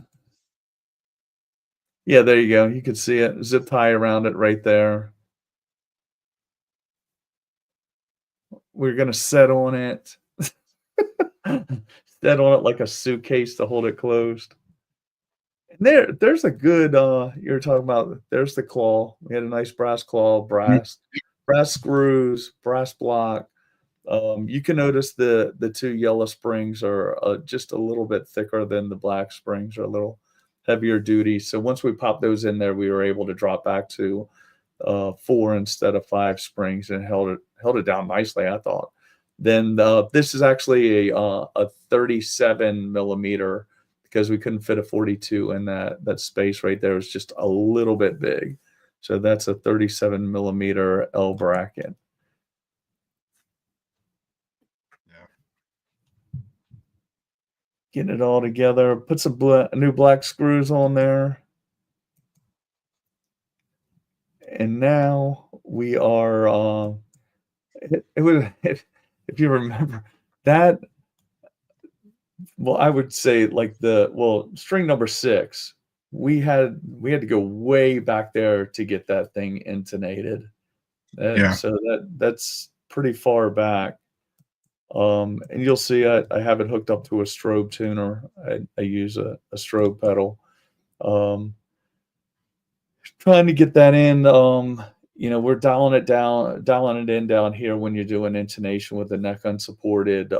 yeah, there you go. You can see it. Zip tie around it right there. We're going to set on it. Set on it like a suitcase to hold it closed. And there's a good you were talking about, there's the claw. We had a nice brass claw, brass screws, brass block. You can notice the 2 yellow springs are just a little bit thicker than the black springs, are a little heavier duty. So once we popped those in there, we were able to drop back to 4 instead of 5 springs and held it down nicely, I thought. Then this is actually a 37 millimeter because we couldn't fit a 42 in that space right there. It was just a little bit big. So that's a 37 millimeter L bracket. Getting it all together. Put some new black screws on there. And now we are, if you remember that, well, I would say like string number 6, we had to go way back there to get that thing intonated. So that's pretty far back. And you'll see I have it hooked up to a strobe tuner. I use a strobe pedal. Trying to get that in. We're dialing it in down here when you're doing intonation with the neck unsupported,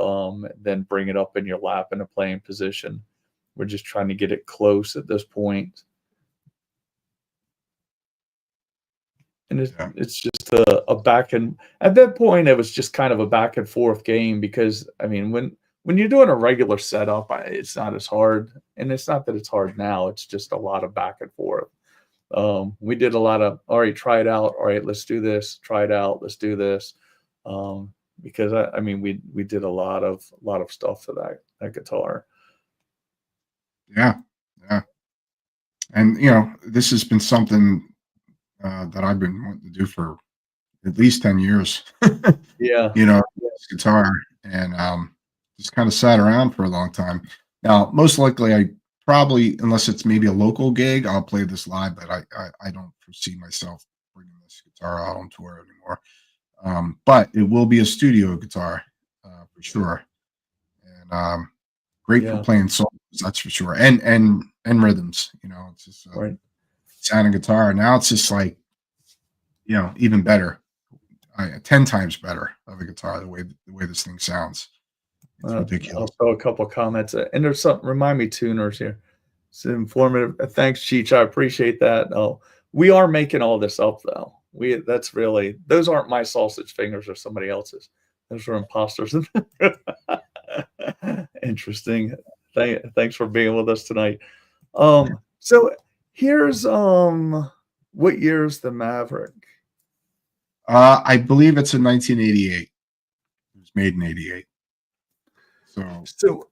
then bring it up in your lap in a playing position. We're just trying to get it close at this point. And Yeah. it's just a back and at that point, it was just kind of a back and forth game because, I mean, when you're doing a regular setup, it's not as hard, and it's not that it's hard now, it's just a lot of back and forth. We did a lot of, "All right, try it out. All right, let's do this. Try it out. Let's do this." Because I mean, we did a lot of stuff to that guitar. Yeah. Yeah. And, this has been something that I've been wanting to do for at least 10 years, Yeah. this guitar, and just kind of sat around for a long time. Now, most likely, I probably, unless it's maybe a local gig, I'll play this live, but I don't foresee myself bringing this guitar out on tour anymore. But it will be a studio guitar for sure, and great for Yeah. playing solos, that's for sure, and rhythms. It's just Right. sounding guitar. Now it's just like, even better, 10 times better of a guitar. The way this thing sounds, it's I'll ridiculous. throw a couple comments, and there's something remind me tuners here. It's informative. Thanks, Cheech. I appreciate that. Oh, we are making all this up though. That's really those aren't my sausage fingers or somebody else's. Those are imposters. Interesting. Thanks for being with us tonight. So here's what year's the Maverick? I believe it's in 1988. It was made in 88. So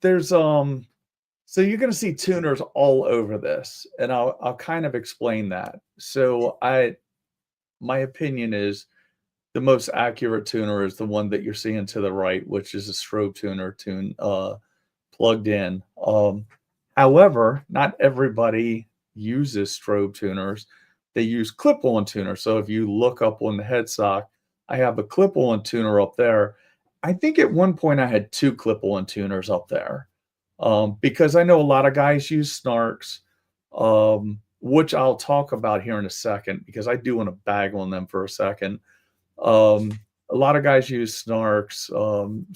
there's so you're going to see tuners all over this, and I'll kind of explain that. So my opinion is the most accurate tuner is the one that you're seeing to the right, which is a Strobe tuner plugged in. However, not everybody uses Strobe tuners. They use clip-on tuners. So if you look up on the headstock, I have a clip-on tuner up there. I think at one point I had 2 clip-on tuners up there, because I know a lot of guys use Snarks, which I'll talk about here in a second because I do want to bag on them for a second. A lot of guys use Snarks.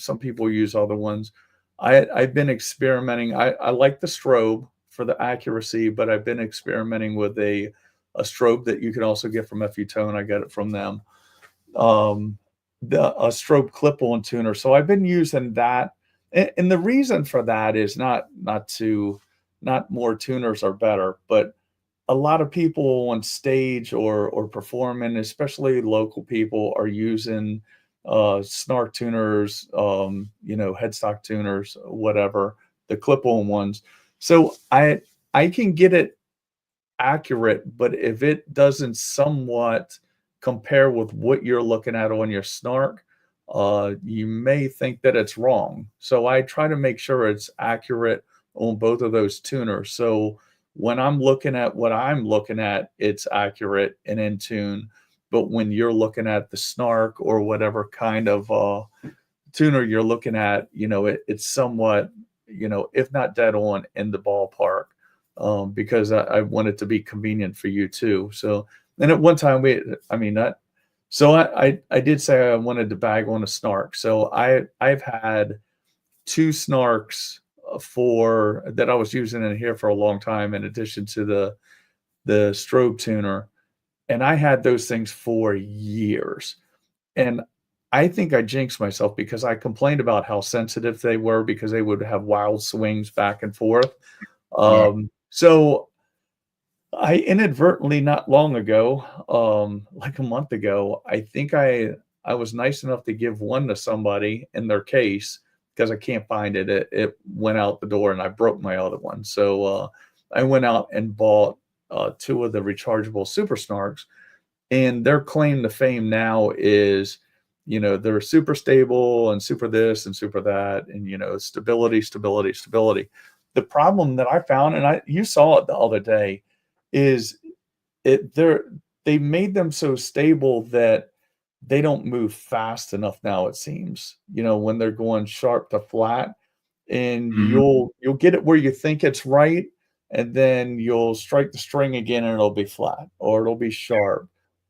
Some people use other ones. I've been experimenting. I like the Strobe for the accuracy, but I've been experimenting with a Strobe that you can also get from FU Tone. I get it from them. A Strobe clip-on tuner. So I've been using that, and the reason for that is not more tuners are better, but a lot of people on stage or performing, especially local people, are using Snark tuners, headstock tuners, whatever, the clip-on ones. So I can get it accurate, but if it doesn't somewhat compare with what you're looking at on your Snark, you may think that it's wrong. So I try to make sure it's accurate on both of those tuners. So when I'm looking at what I'm looking at, it's accurate and in tune. But when you're looking at the Snark or whatever kind of tuner you're looking at, it's somewhat, if not dead on, in the ballpark, because I want it to be convenient for you too. So, and at one time I did say I wanted to bag on a Snark. So I've had 2 Snarks that I was using in here for a long time, in addition to the Strobe tuner, and I had those things for years. And I think I jinxed myself because I complained about how sensitive they were because they would have wild swings back and forth. Yeah. So I inadvertently, not long ago, like a month ago, I think I was nice enough to give one to somebody in their case because I can't find it. It went out the door and I broke my other one. So I went out and bought 2 of the rechargeable Super Snarks, and their claim to fame now is, they're super stable and super this and super that, and stability. The problem that I found, and you saw it the other day, is they made them so stable that they don't move fast enough now, it seems, when they're going sharp to flat, and Mhm. you'll get it where you think it's right, and then you'll strike the string again and it'll be flat or it'll be sharp.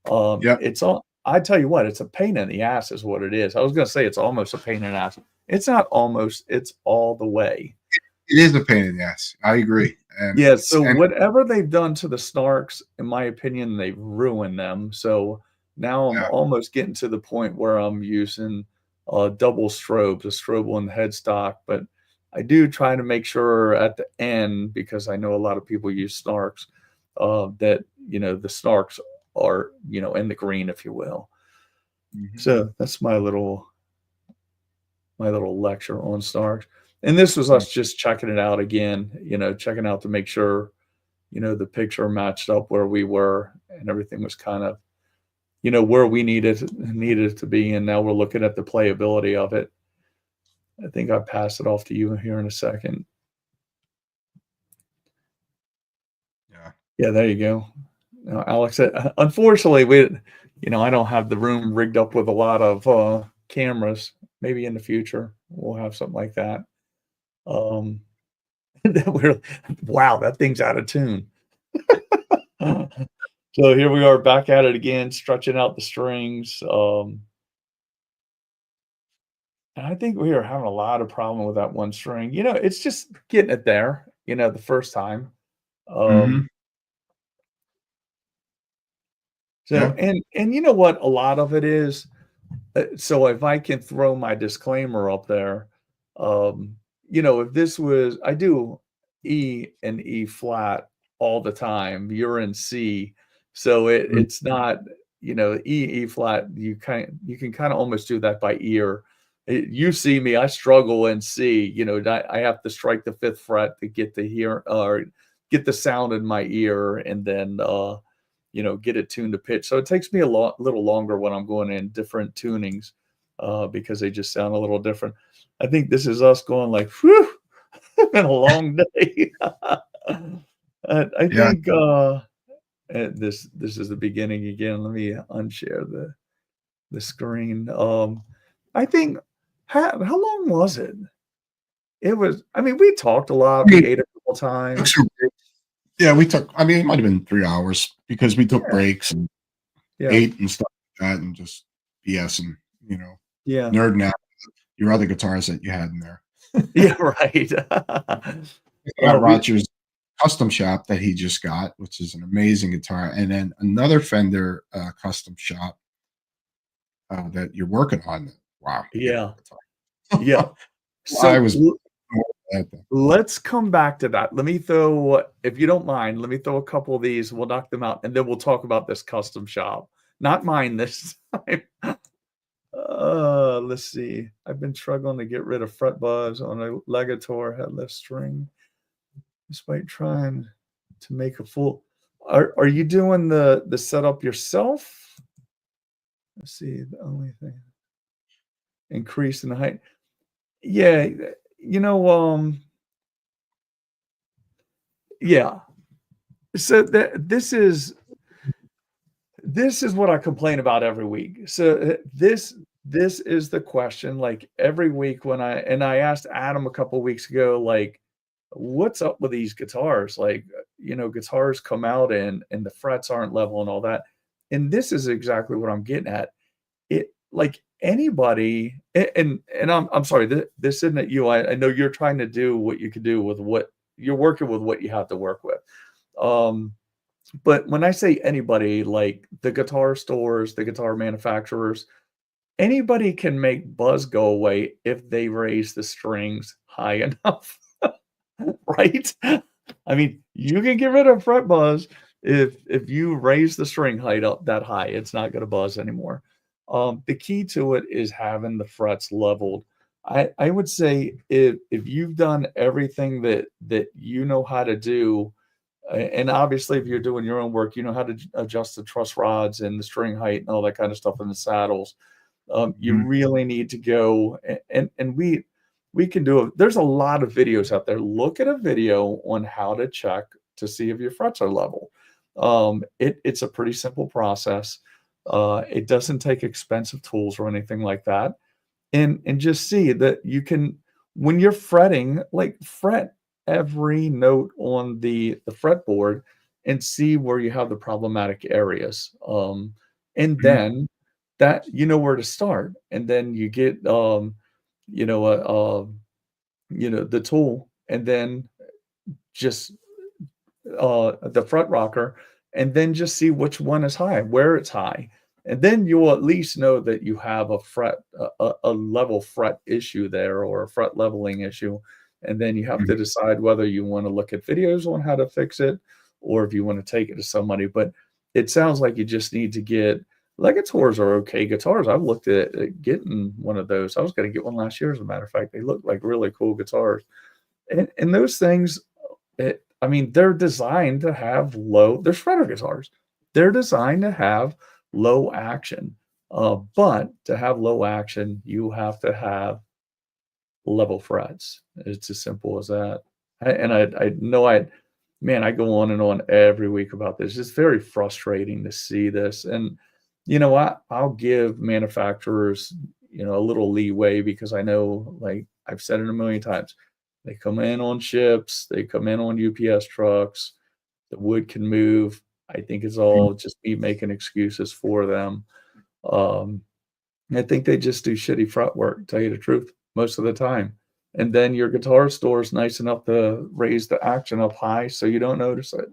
Yep. It's all I tell you what, it's a pain in the ass is what it is. I was gonna say it's almost a pain in the ass. It's not almost, it's all the way. It is a pain in the ass. I agree. And Yeah, so whatever they've done to the Snarks, in my opinion, they've ruined them. So now I'm yeah, almost getting to the point where I'm using double strobes, a strobe on the headstock, but I do try to make sure at the end, because I know a lot of people use Snarks, that the Snarks are in the green, if you will. mhm, So that's my little lecture on Snarks. And this was us just checking it out again, checking out to make sure the picture matched up where we were and everything was kind of, where we needed it to be. And now we're looking at the playability of it. I think I'll pass it off to you here in a second. yeah. Yeah, there you go. Now, Alex, unfortunately, I don't have the room rigged up with a lot of cameras. Maybe in the future we'll have something like that. Um, wow, that thing's out of tune. So here we are back at it again, stretching out the strings. And I think we are having a lot of problem with that one string. It's just getting it there, the first time. Mhm, So yeah, and you know what a lot of it is. So if I can throw my disclaimer up there, if this was, I do E and E flat all the time. You're in C, so mm, it's not, E flat. You can kind of almost do that by ear. You see me, I struggle in C. I have to strike the fifth fret to get the hear or get the sound in my ear, and then get it tuned to pitch. So it takes me a little longer when I'm going in different tunings, because they just sound a little different. I think this is us going like, whew, it's been a long day. I yeah. think this is the beginning again. Let me unshare the screen. I think how long was it? It was. I mean, we talked a lot. I We mean, ate a couple took times. some breaks. Yeah, we took. I mean, it might have been 3 hours because we took Yeah, breaks and yeah, ate and stuff like that, and just BS and yeah, nerding out your other guitars that you had in there. yeah. Right. At We Roger's custom shop that he just got, which is an amazing guitar, and then another Fender custom shop that you're working on. Wow, yeah, beautiful yeah. guitar. I So was at that. let's come back to that. Let me throw, if you don't mind, let me throw a couple of these. We'll knock them out, and then we'll talk about this custom shop. Not mine this time. Let's see. I've been struggling to get rid of fret buzz on a Legator headless string, despite trying to make a full. Are you doing the setup yourself? Let's see. The only thing, increase in the height. Yeah, you know, yeah. So this is what I complain about every week. So this is the question. Like every week when I asked Adam a couple weeks ago, like, what's up with these guitars? Like, guitars come out and the frets aren't level and all that. And this is exactly what I'm getting at. It like anybody, and I'm sorry, this isn't at you. I know you're trying to do what you can do with what you're working with, what you have to work with. Um, but when I say anybody, like the guitar stores, the guitar manufacturers, anybody can make buzz go away if they raise the strings high enough, right? I mean, you can get rid of fret buzz if you raise the string height up that high, it's not going to buzz anymore. The key to it is having the frets leveled. I would say if you've done everything that you know how to do, and obviously if you're doing your own work, you know how to adjust the truss rods and the string height and all that kind of stuff in the saddles. You Mhm. really need to go and we can do it. There's a lot of videos out there. Look at a video on how to check to see if your frets are level. It's a pretty simple process. It doesn't take expensive tools or anything like that. And just see that you can, when you're fretting, like fret every note on the fretboard and see where you have the problematic areas. And Mhm. then that you know where to start. And then you get you know, the tool, and then just the fret rocker, and then just see which one is high, where it's high. And then you'll at least know that you have a level fret issue there, or a fret leveling issue. And then you have to decide whether you want to look at videos on how to fix it, or if you want to take it to somebody. But it sounds like you just need to get Legators are okay guitars. I've looked at getting one of those. I was going to get one last year, as a matter of fact. They look like really cool guitars. And those things, I mean, they're designed to have they're shredder guitars. They're designed to have low action. But to have low action, you have to have level frets. It's as simple as that. I know man, I go on and on every week about this. It's very frustrating to see this. And, I'll give manufacturers, a little leeway, because I know, like I've said it a million times, they come in on ships, they come in on UPS trucks, the wood can move. I think it's all just me making excuses for them. I think they just do shitty fret work, to tell you the truth, most of the time. And then your guitar store is nice enough to raise the action up high so you don't notice it.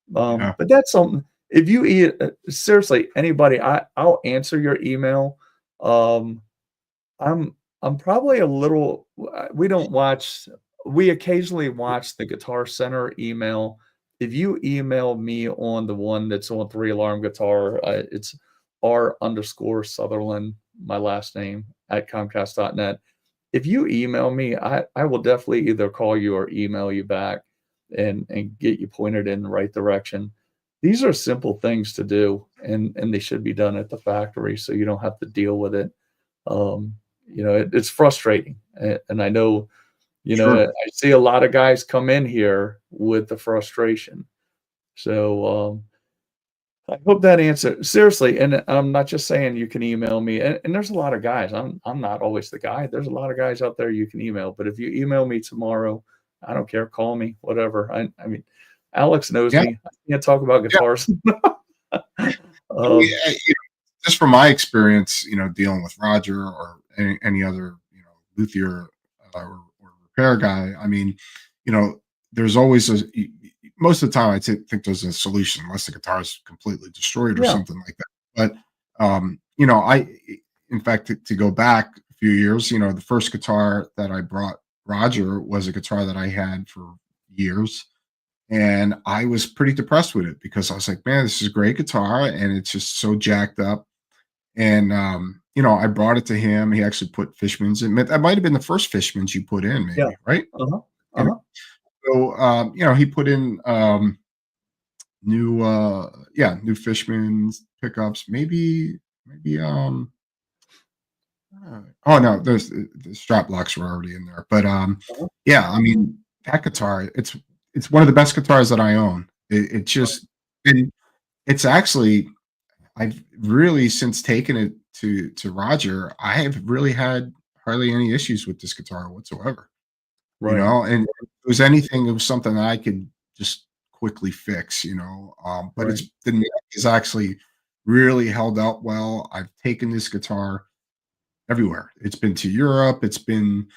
But that's something. If you seriously, anybody, I'll answer your email. I'm probably a little. We occasionally watch the Guitar Center email. If you email me on the one that's on 3 Alarm Guitar, it's R_Sutherland, my last name, at Comcast.net. If you email me, I will definitely either call you or email you back and get you pointed in the right direction. These are simple things to do, and they should be done at the factory, so you don't have to deal with it. It's frustrating. And I know, Sure. I see a lot of guys come in here with the frustration. So, I hope that answer seriously, and I'm not just saying you can email me, and there's a lot of guys. I'm not always the guy. There's a lot of guys out there you can email, but if you email me tomorrow, I don't care, call me, whatever. I mean, Alex knows Yeah. me. I can't talk about guitars. Yeah, just from my experience, dealing with Roger or any other, luthier or repair guy. I mean, there's always most of the time I think there's a solution, unless the guitar is completely destroyed or Yeah. something like that. But in fact, to go back a few years, the first guitar that I brought Roger was a guitar that I had for years. And I was pretty depressed with it, because I was like, man, this is a great guitar and it's just so jacked up. And I brought it to him. He actually put Fishmans in. That might have been the first Fishmans you put in, maybe, Yeah. right? Uh-huh. You know, Uh-huh. So he put in new new Fishmans pickups, oh no, the strap locks were already in there. But Uh-huh. yeah, I mean, that guitar, it's one of the best guitars that I own. It just, and it's actually, I've really, since taking it to Roger, I have really had hardly any issues with this guitar whatsoever. Right. And if it was anything, it was something that I could just quickly fix. But Right. the neck is actually really held up well. I've taken this guitar everywhere. It's been to Europe, it's been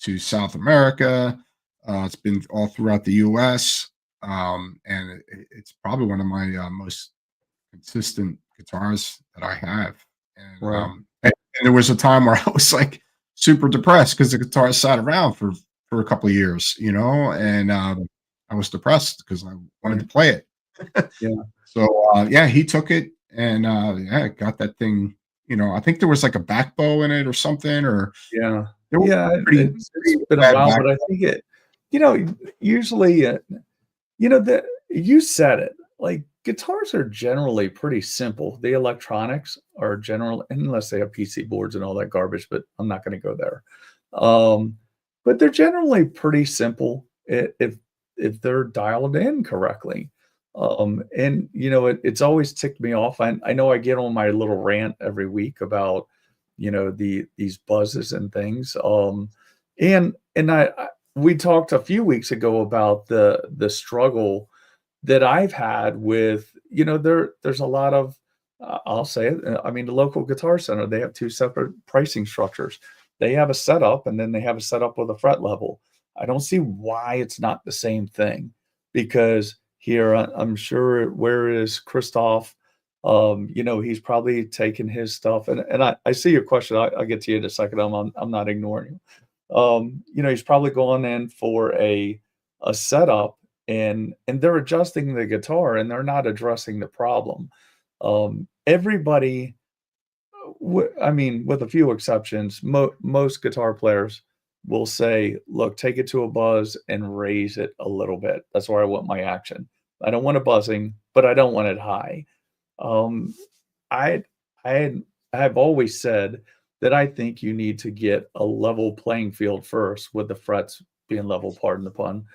to South America, it's been all throughout the US. And it's probably one of my most consistent guitars that I have. And Right. there was a time where I was like super depressed because the guitar sat around for a couple of years, and I was depressed because I wanted to Right. play it. Yeah. So yeah, he took it and got that thing. I think there was like a back bow in it or something, or Yeah. there was Yeah. It's pretty been a bad while, back. but I think usually, that you said it, like, guitars are generally pretty simple. The electronics are general, unless they have PC boards and all that garbage, but I'm not going to go there. But they're generally pretty simple if they're dialed in correctly. And it's always ticked me off. I know I get on my little rant every week about these buzzes and things. And we talked a few weeks ago about the struggle that I've had with, there's a lot of, I'll say it, I mean, the local Guitar Center, they have 2 separate pricing structures. They have a setup, and then they have a setup with a fret level. I don't see why it's not the same thing, because here. I'm sure, where is Christoph? You know, he's probably taken his stuff, and I see your question. I'll get to you in a second. I'm not ignoring you. You know, he's probably gone in for a setup, and they're adjusting the guitar, and they're not addressing the problem. Everybody, I mean, with a few exceptions, most guitar players will say, "Look, take it to a buzz and raise it a little bit. That's where I want my action. I don't want it buzzing, but I don't want it high." Um, I I I've always said that I think you need to get a level playing field first, with the frets being level, pardon the pun.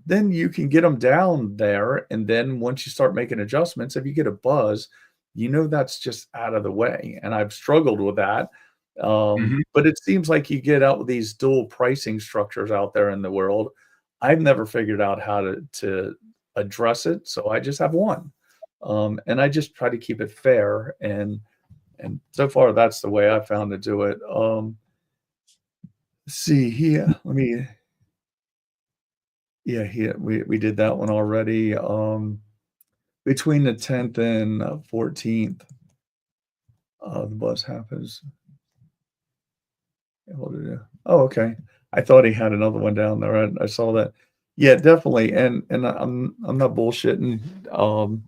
Then you can get them down there, and then once you start making adjustments, if you get a buzz, you know that's just out of the way, and I've struggled with that. Mhm. But it seems like you get out with these dual pricing structures out there in the world. I've never figured out how to address it, so I just have one. And I just try to keep it fair, and so far that's the way I found to do it. Let's see here. Let me Yeah, here we did that one already. Between the 10th and 14th, the bus happens. Oh, okay. I thought he had another one down there. I saw that. Yeah, definitely. And I'm not bullshitting.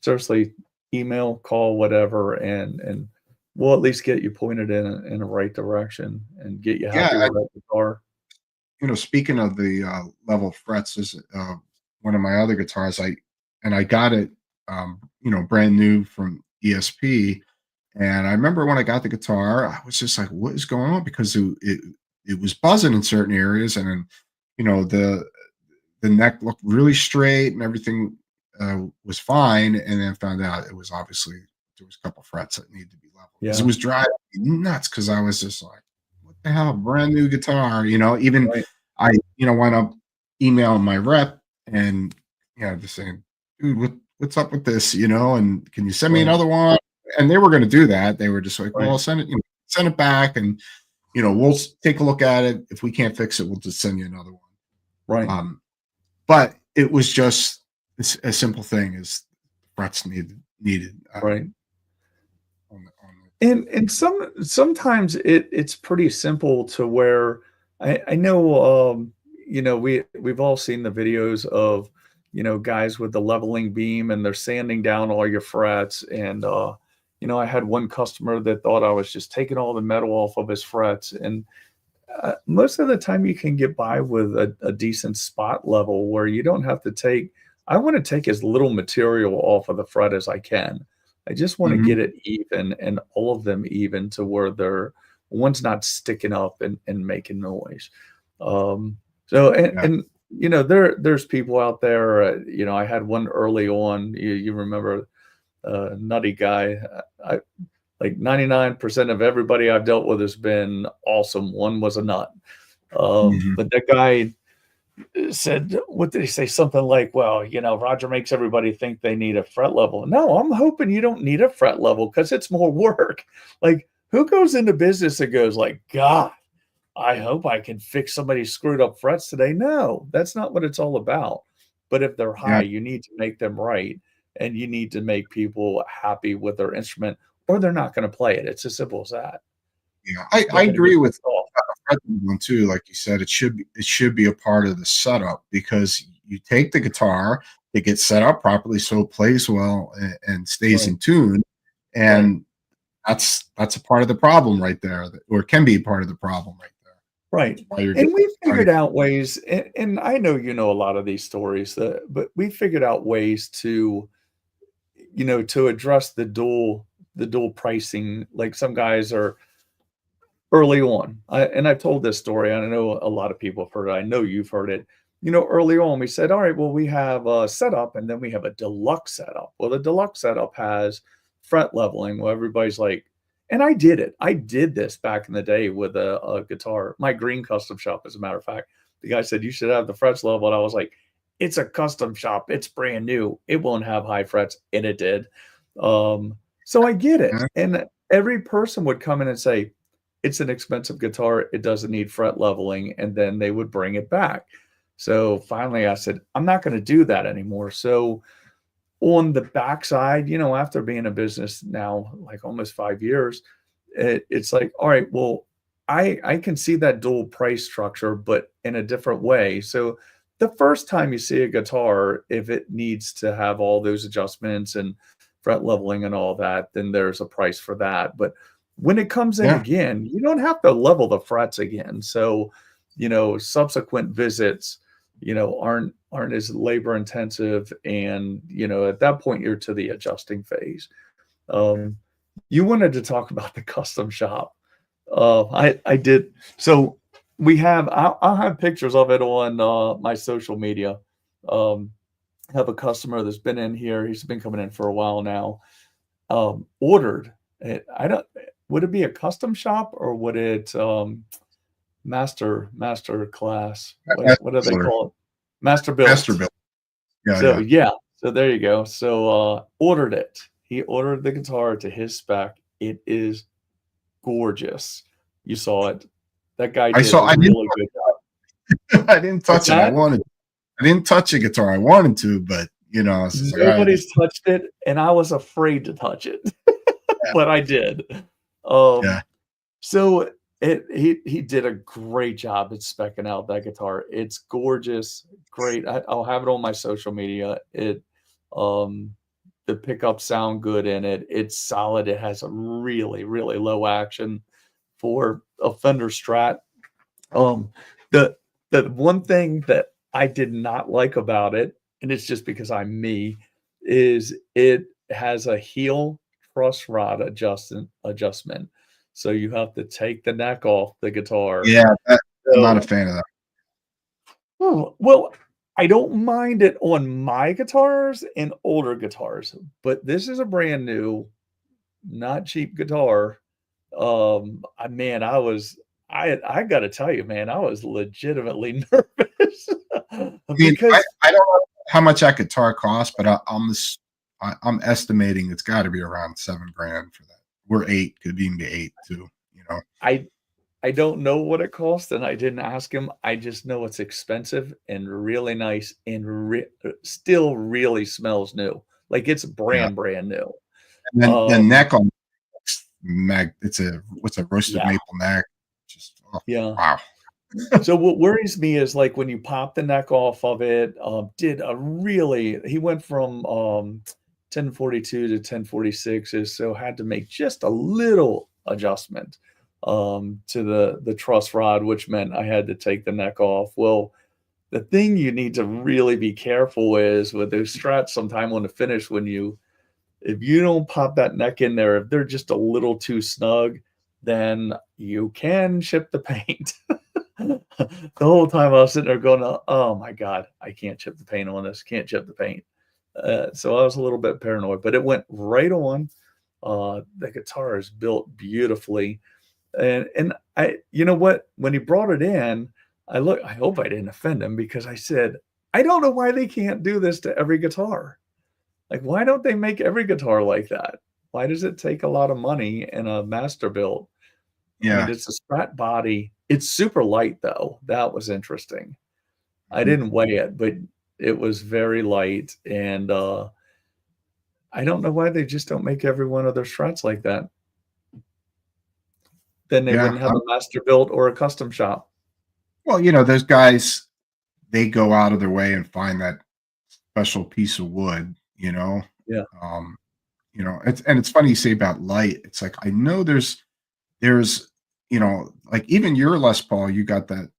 Seriously, email, call, whatever, and we'll at least get you pointed in a right direction and get you happy Yeah, with that guitar. speaking of the level frets, is one of my other guitars. I got it, brand new from ESP. And I remember when I got the guitar, I was just like, "What is going on?" Because it was buzzing in certain areas, and then, you know, the neck looked really straight, and everything was fine. And then found out it was obviously there was a couple frets that needed to be leveled because it Yeah, was driving me nuts. Because I was just like, "What the hell, brand new guitar?" You know, even right, I, wound up emailing my rep and, just saying, "Dude, what's up with this?" And can you send me right, another one? And they were going to do that. They were just like, right, "Well, send it back, and we'll take a look at it. If we can't fix it, we'll just send you another one." right, But it was just a simple thing as frets needed right. on And sometimes it's pretty simple to where I know, you know, we've all seen the videos of, you know, guys with the leveling beam, and they're sanding down all your frets. And you know, I had one customer that thought I was just taking all the metal off of his frets, and most of the time you can get by with a decent spot level where you don't have to take. I want to take as little material off of the fret as I can. I just want to Mhm. get it even, and all of them even, to where they're one's not sticking up and making noise. Um, so Yeah. and you know, there's people out there. You know, I had one early on. You remember, nutty guy. I like 99% of everybody I've dealt with has been awesome. One was a nut. Mhm. But that guy said, what did he say? Something like, well, you know, Roger makes everybody think they need a fret level. No, I'm hoping you don't need a fret level, because it's more work. Like, who goes into business and goes like, God, I hope I can fix somebody's screwed up frets today? No, that's not what it's all about. But if they're Yeah. high, you need to make them right, and you need to make people happy with their instrument, or they're not going to play it. It's as simple as that. Yeah. I They're going to agree get with pissed off. one too. Like you said, it should be a part of the setup, because you take the guitar, it gets set up properly so it plays well and stays Right, in tune. right, And that's a part of the problem right there, or can be part of the problem right there. right. Why you're And we trying to figured out ways, and I know you know a lot of these stories, but we figured out ways to, you know, to address the dual pricing. Like, some guys are early on, and I've told this story. I know a lot of people have heard it. I know you've heard it. You know, early on, we said, all right, well, we have a setup, and then we have a deluxe setup. Well, the deluxe setup has fret leveling. Well, everybody's like, and I did it. I did this back in the day with a guitar, my green custom shop, as a matter of fact. The guy said, you should have the frets level. And I was like, it's a custom shop. It's brand new. It won't have high frets. And it did. So I get it. uh, And every person would come in and say, it's an expensive guitar. It doesn't need fret leveling. And then they would bring it back. So finally I said, I'm not going to do that anymore. So on the backside, you know, after being in business now like almost 5 years, it's like, all right, well, I can see that dual price structure, but in a different way. So the first time you see a guitar, if it needs to have all those adjustments and fret leveling and all that, then there's a price for that. But when it comes in Yeah. again, you don't have to level the frets again. So, you know, subsequent visits, you know, aren't as labor intensive. And, you know, at that point you're to the adjusting phase. Um, you wanted to talk about the custom shop. I did. So we have, I'll have pictures of it on my social media. Um, I have a customer that's been in here. He's been coming in for a while now. Ordered it. I don't, would it be a custom shop or would it master class? What do they call it? Master build. Master build. Yeah. So yeah. So there you go. So ordered it. He ordered the guitar to his spec. It is gorgeous. You saw it. That guy did a really good job. I didn't touch it. I didn't touch a guitar. I wanted to, but you know, nobody's touched it, and I was afraid to touch it, but I did. Yeah. So he did a great job at speccing out that guitar. It's gorgeous, great. I'll have it on my social media. The pickups sound good in it. It's solid. It has a really, really low action for a Fender Strat. The one thing that I did not like about it, and it's just because I'm me, is it has a heel truss rod adjustment. So you have to take the neck off the guitar. Yeah, I'm not a fan of that. Well, I don't mind it on my guitars and older guitars, but this is a brand new, not cheap guitar. Man, I got to tell you, man, I was legitimately nervous because I don't know how much that guitar costs, but I'm estimating it's got to be around $7,000 for that. We're 8, could even be 8 too. You know, I don't know what it cost, and I didn't ask him. I just know it's expensive and really nice, and still really smells new. Like it's brand new. And then the neck on it's a roasted maple neck. Just wow. So what worries me is like when you pop the neck off of it, he went from 1042 to 1046s, so had to make just a little adjustment to the truss rod, which meant I had to take the neck off. Well, the thing you need to really be careful is with those Strats sometime on the finish, if you don't pop that neck in there, if they're just a little too snug, then you can chip the paint. The whole time I was sitting there going, oh my God, I can't chip the paint on this, can't chip the paint. So I was a little bit paranoid, but it went right on. The guitar is built beautifully. And I, you know what, when he brought it in, I hope I didn't offend him, because I said, I don't know why they can't do this to every guitar. Like, why don't they make every guitar like that? Why does it take a lot of money in a master build? Yeah. I mean, it's a Strat body. It's super light though. That was interesting. I didn't weigh it, but it was very light. And I don't know why they just don't make every one of their Strats like that. Then they wouldn't have a master build or a custom shop. Well, you know, those guys, they go out of their way and find that special piece of wood, you know? Yeah. You know, it's funny you say about light. It's like, I know there's, you know, like even your Les Paul, you got that,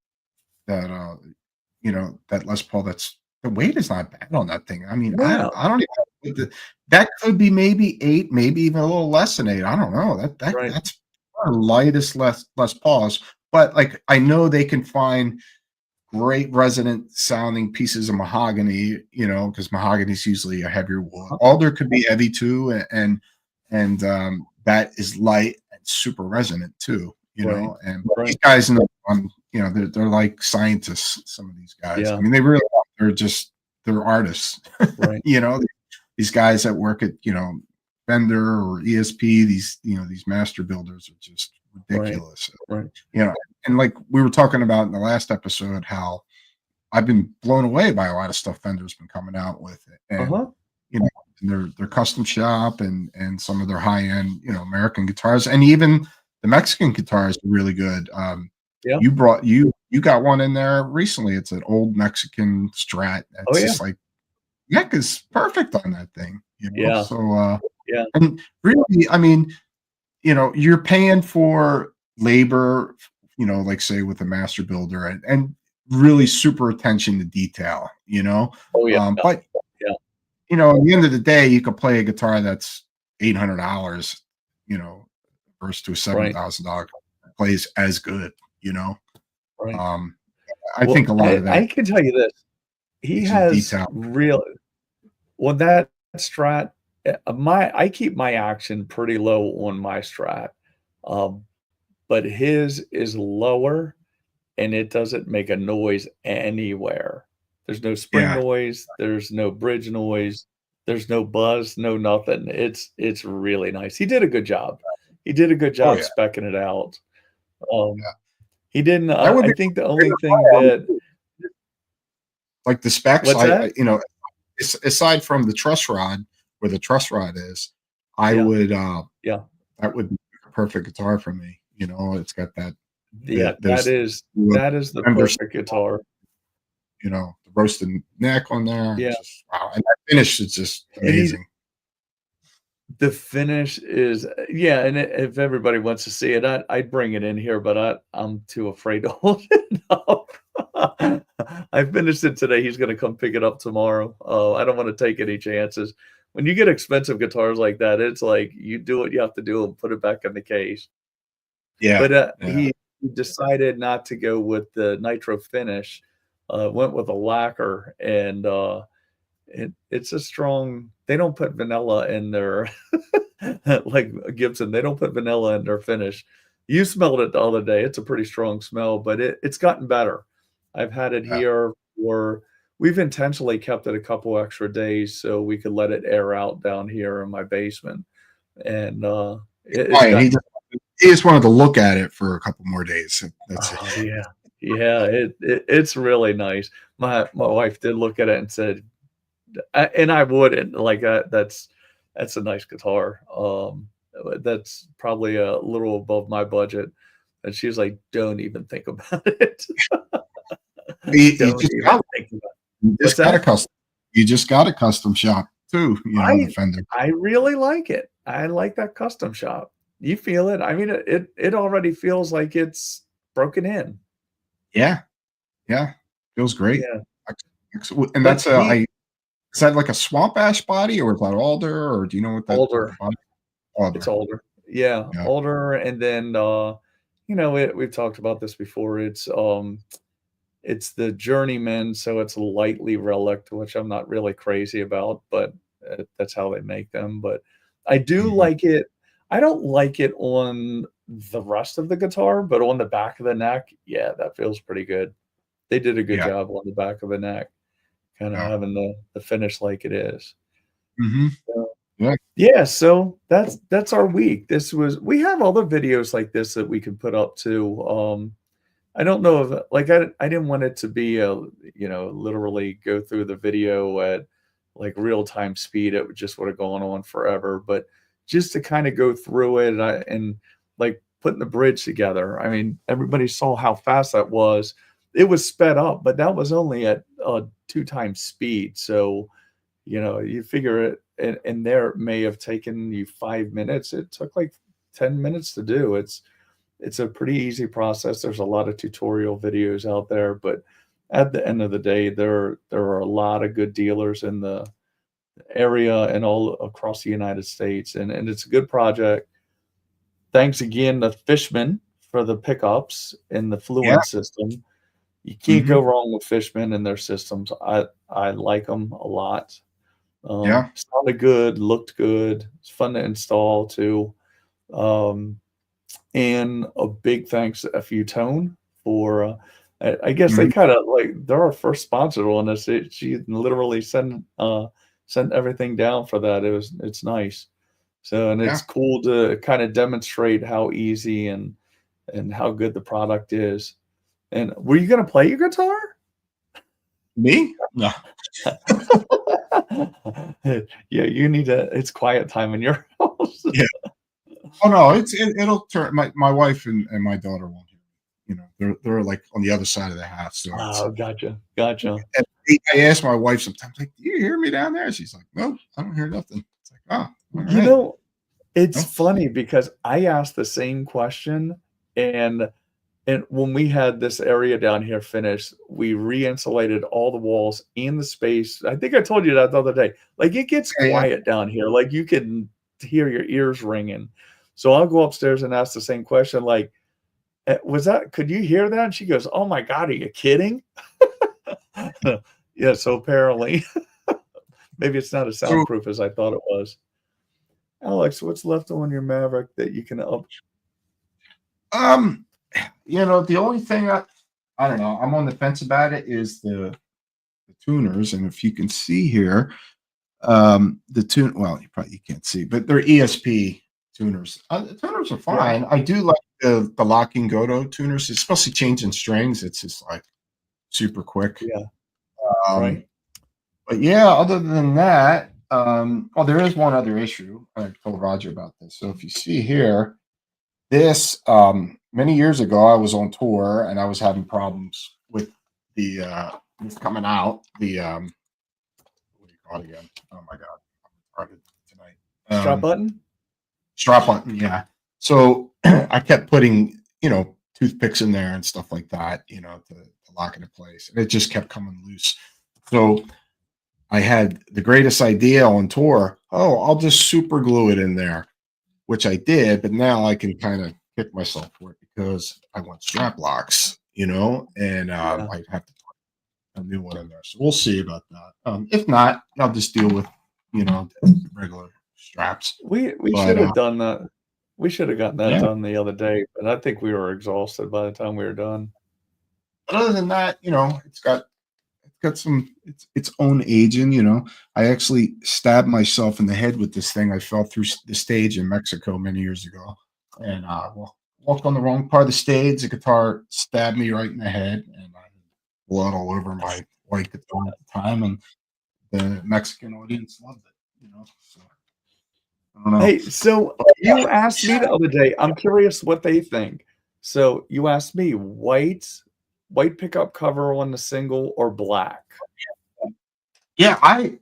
you know, that Les Paul, the weight is not bad on that thing. I mean, no. I don't even, that could be maybe 8, maybe even a little less than 8. I don't know. That's one of the lightest Les Pauls, but like, I know they can find great resonant sounding pieces of mahogany, you know, because mahogany is usually a heavier wood. Alder could be heavy too, and that is light and super resonant too, you know. And these guys know, you know, they're like scientists. Some of these guys, I mean, they really are. They're artists, you know. These guys that work at, you know, Fender or ESP, these master builders are just ridiculous, you know. And like we were talking about in the last episode, how I've been blown away by a lot of stuff Fender's been coming out with, and you know, their custom shop and some of their high end, you know, American guitars, and even the Mexican guitars are really good. Yeah. You got one in there recently. It's an old Mexican Strat. Oh It's yeah. just like neck is perfect on that thing, you know. Yeah. So Yeah. and really, I mean, you know, you're paying for labor, you know, like say with a master builder, and really super attention to detail, you know. Oh yeah. But Yeah. you know, at the end of the day, you could play a guitar that's $800, you know, versus to a Right. $7,000 plays as good, you know. Right. I Well, think a lot of that I can tell you this. He is has detail. real well that Strat. I keep my action pretty low on my Strat, um, but his is lower, and it doesn't make a noise anywhere. There's no spring Yeah. noise. There's no bridge noise. There's no buzz. No nothing. It's really nice. He did a good job. He did a good Oh job yeah. specking it out. Um, Yeah. he didn't. That would I be think the only thing that like the specs. what's that? You know, aside from the truss rod where the truss rod is, I Yeah, would yeah, that would be a perfect guitar for me. You know, it's got that yeah. That those is the perfect guitar. you know, the roasted neck on there. Yeah, It's just wow. And that finish is just and he's amazing. the finish is yeah. And if everybody wants to see it, I'd bring it in here, but I'm too afraid to hold it up. I finished it today. He's going to come pick it up tomorrow. I don't want to take any chances. When you get expensive guitars like that, it's like you do what you have to do and put it back in the case. Yeah. But Yeah. he decided not to go with the nitro finish, went with a lacquer, and it's a strong. They don't put vanilla in their like Gibson. They don't put vanilla in their finish. You smelled it the other day. It's a pretty strong smell, but it's gotten better. I've had it Yeah. here for. We've intentionally kept it a couple extra days so we could let it air out down here in my basement, and it's Right. gotten. He just wanted to look at it for a couple more days. That's Oh it. yeah, yeah. It's really nice. My wife did look at it and said, and I wouldn't like that. That's a nice guitar. That's probably a little above my budget. And she was like, "Don't even think about it. You Don't just even got think about it." you What's just got a that? custom. You just got a custom shop too. You know, the I Fender. I really like it. I like that custom shop. You feel it. I mean, it already feels like it's broken in. Yeah. Yeah. Feels great. Yeah, And but that's he is that like a swamp ash body or is that alder or do you know what the older. body It's alder? older. Yeah, Yeah. older, and then, we've talked about this before. It's the Journeyman, so it's lightly relic, which I'm not really crazy about, but, that's how they make them, but I do Mhm. like it. I don't like it on the rest of the guitar, but on the back of the neck, yeah, that feels pretty good. They did a good Yeah. job on the back of the neck, kinda Yeah. having the finish like it is. Mhm. So Yeah. yeah, so that's our week. We have other videos like this that we can put up too. I don't know if like I didn't want it to be literally go through the video at like real time speed. It just would have gone on forever. But just to kind of go through it and like putting the bridge together. I mean, everybody saw how fast that was. It was sped up, but that was only at 2 times speed. So you figure it, and there it may have taken you 5 minutes. It took like 10 minutes to do. It's a pretty easy process. There's a lot of tutorial videos out there, but at the end of the day, there are a lot of good dealers in the area and all across the United States, and it's a good project. Thanks again to Fishman for the pickups and the Yeah. Fluence system. You can't go Mhm. wrong with Fishman and their systems. I like them a lot. Yeah. Sounded good, looked good. It's fun to install too. Um, and a big thanks to FU Tone for, I guess they Mhm. kind of like they're our first sponsor on this. She literally sent everything down for that. It's nice. So and it's Yeah. cool to kind of demonstrate how easy and how good the product is. And were you gonna play your guitar? Me? No. Yeah, you need to. It's quiet time in your house. Yeah. Oh no, it'll turn. My wife and my daughter won't hear me. You know, they're like on the other side of the house. So it's, Oh, gotcha. and I ask my wife sometimes, like, "Do you hear me down there?" She's like, "No, I don't hear nothing." It's like, "Oh, all You right." know, it's No? funny because I asked the same question, and when we had this area down here finished, we re-insulated all the walls and the space. I think I told you that the other day. Like, it gets Yeah, yeah. quiet down here. Like, you can hear your ears ringing. So I'll go upstairs and ask the same question, like, was that, could you hear that? And she goes, oh my God, are you kidding? Yeah, so apparently, maybe it's not as So, soundproof as I thought it was. Alex, what's left on your Maverick that you can up? um, you know, the only thing I don't know, I'm on the fence about it is the tuners, and if you can see here, the tune. Well, you can't see, but they're ESP tuners. The tuners are Yeah, fine. I do like the locking Goto tuners, especially changing strings. It's just like super quick. yeah, Um, right. but yeah, other than that, well, there is one other issue. I told Roger about this. So if you see here, this many years ago, I was on tour and I was having problems with the this coming out. The what do you call it again? Oh my god, I'm retarded tonight. Strap button? Strap button, yeah. So I kept putting, toothpicks in there and stuff like that, to lock it in place, and it just kept coming loose. So I had the greatest idea on tour. Oh, I'll just super glue it in there, which I did, but now I can kind of kick myself for it because I want strap locks, and Yeah. I have to put a new one in there. So we'll see about that. If not, I'll just deal with, regular straps. We But should have done that. We should have gotten that yeah, done the other day, but I think we were exhausted by the time we were done. but other than that, it's got some its own aging. I actually stabbed myself in the head with this thing. I fell through the stage in Mexico many years ago, and walked on the wrong part of the stage. The guitar stabbed me right in the head, and I had blood all over my white guitar at the time. And the Mexican audience loved it. So I don't know. Hey, so But you asked me the other day, I'm curious what they think. So you asked me white pickup cover on the single or black? yeah, I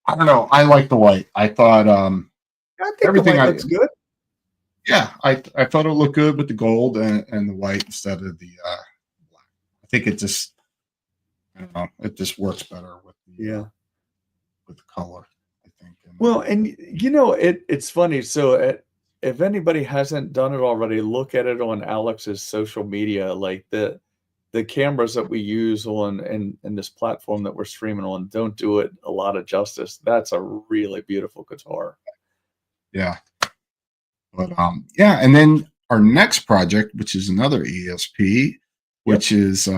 don't know. I like the white. I thought I think the everything white I looks good. yeah, I thought it looked good with the gold and the white instead of the black. I think it just I don't know, it just works better Yeah. with the color, I think. And Well, and it's funny. So if anybody hasn't done it already, look at it on Alex's social media. Like the cameras that we use on and this platform that we're streaming on don't do it a lot of justice. That's a really beautiful guitar. yeah, but yeah, and then our next project, which is another ESP, Yep. which is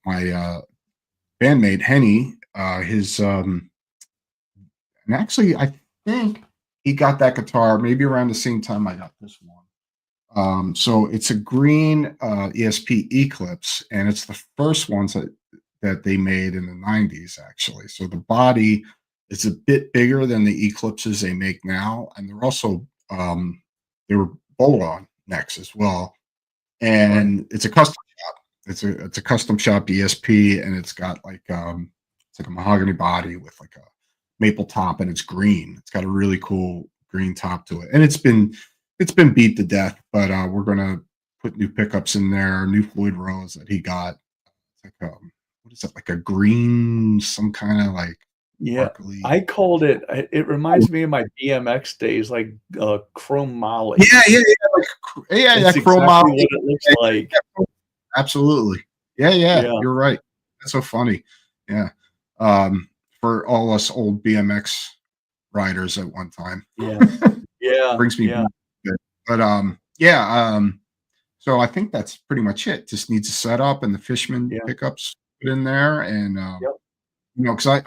my bandmate Henny, his and actually I think he got that guitar maybe around the same time I got this one. So it's a green ESP Eclipse, and it's the first ones that they made in the 90s, actually. So the body is a bit bigger than the Eclipses they make now, and they're also they were bolt-on necks as well. Right. And it's a custom shop. It's a custom shop ESP, and it's like a mahogany body with like a maple top, and it's green. It's got a really cool green top to it, and it's been beat to death. But we're gonna put new pickups in there, new Floyd Rose that he got. It's like what is it, like a green, some kind of like Yeah. sparkly. I called it, it reminds me of my BMX days, like Chrome Molly. Yeah, yeah, yeah, like, yeah, It's that exactly chromoly. what it looks like. Absolutely. Yeah, yeah, Yeah. you're right. That's so funny. Yeah. Um, for all us old BMX riders at one time. Yeah. Yeah. Brings me Yeah. back. But yeah, so I think that's pretty much it. Just needs a setup and the Fishman Yeah. pickups put in there, and Yep. because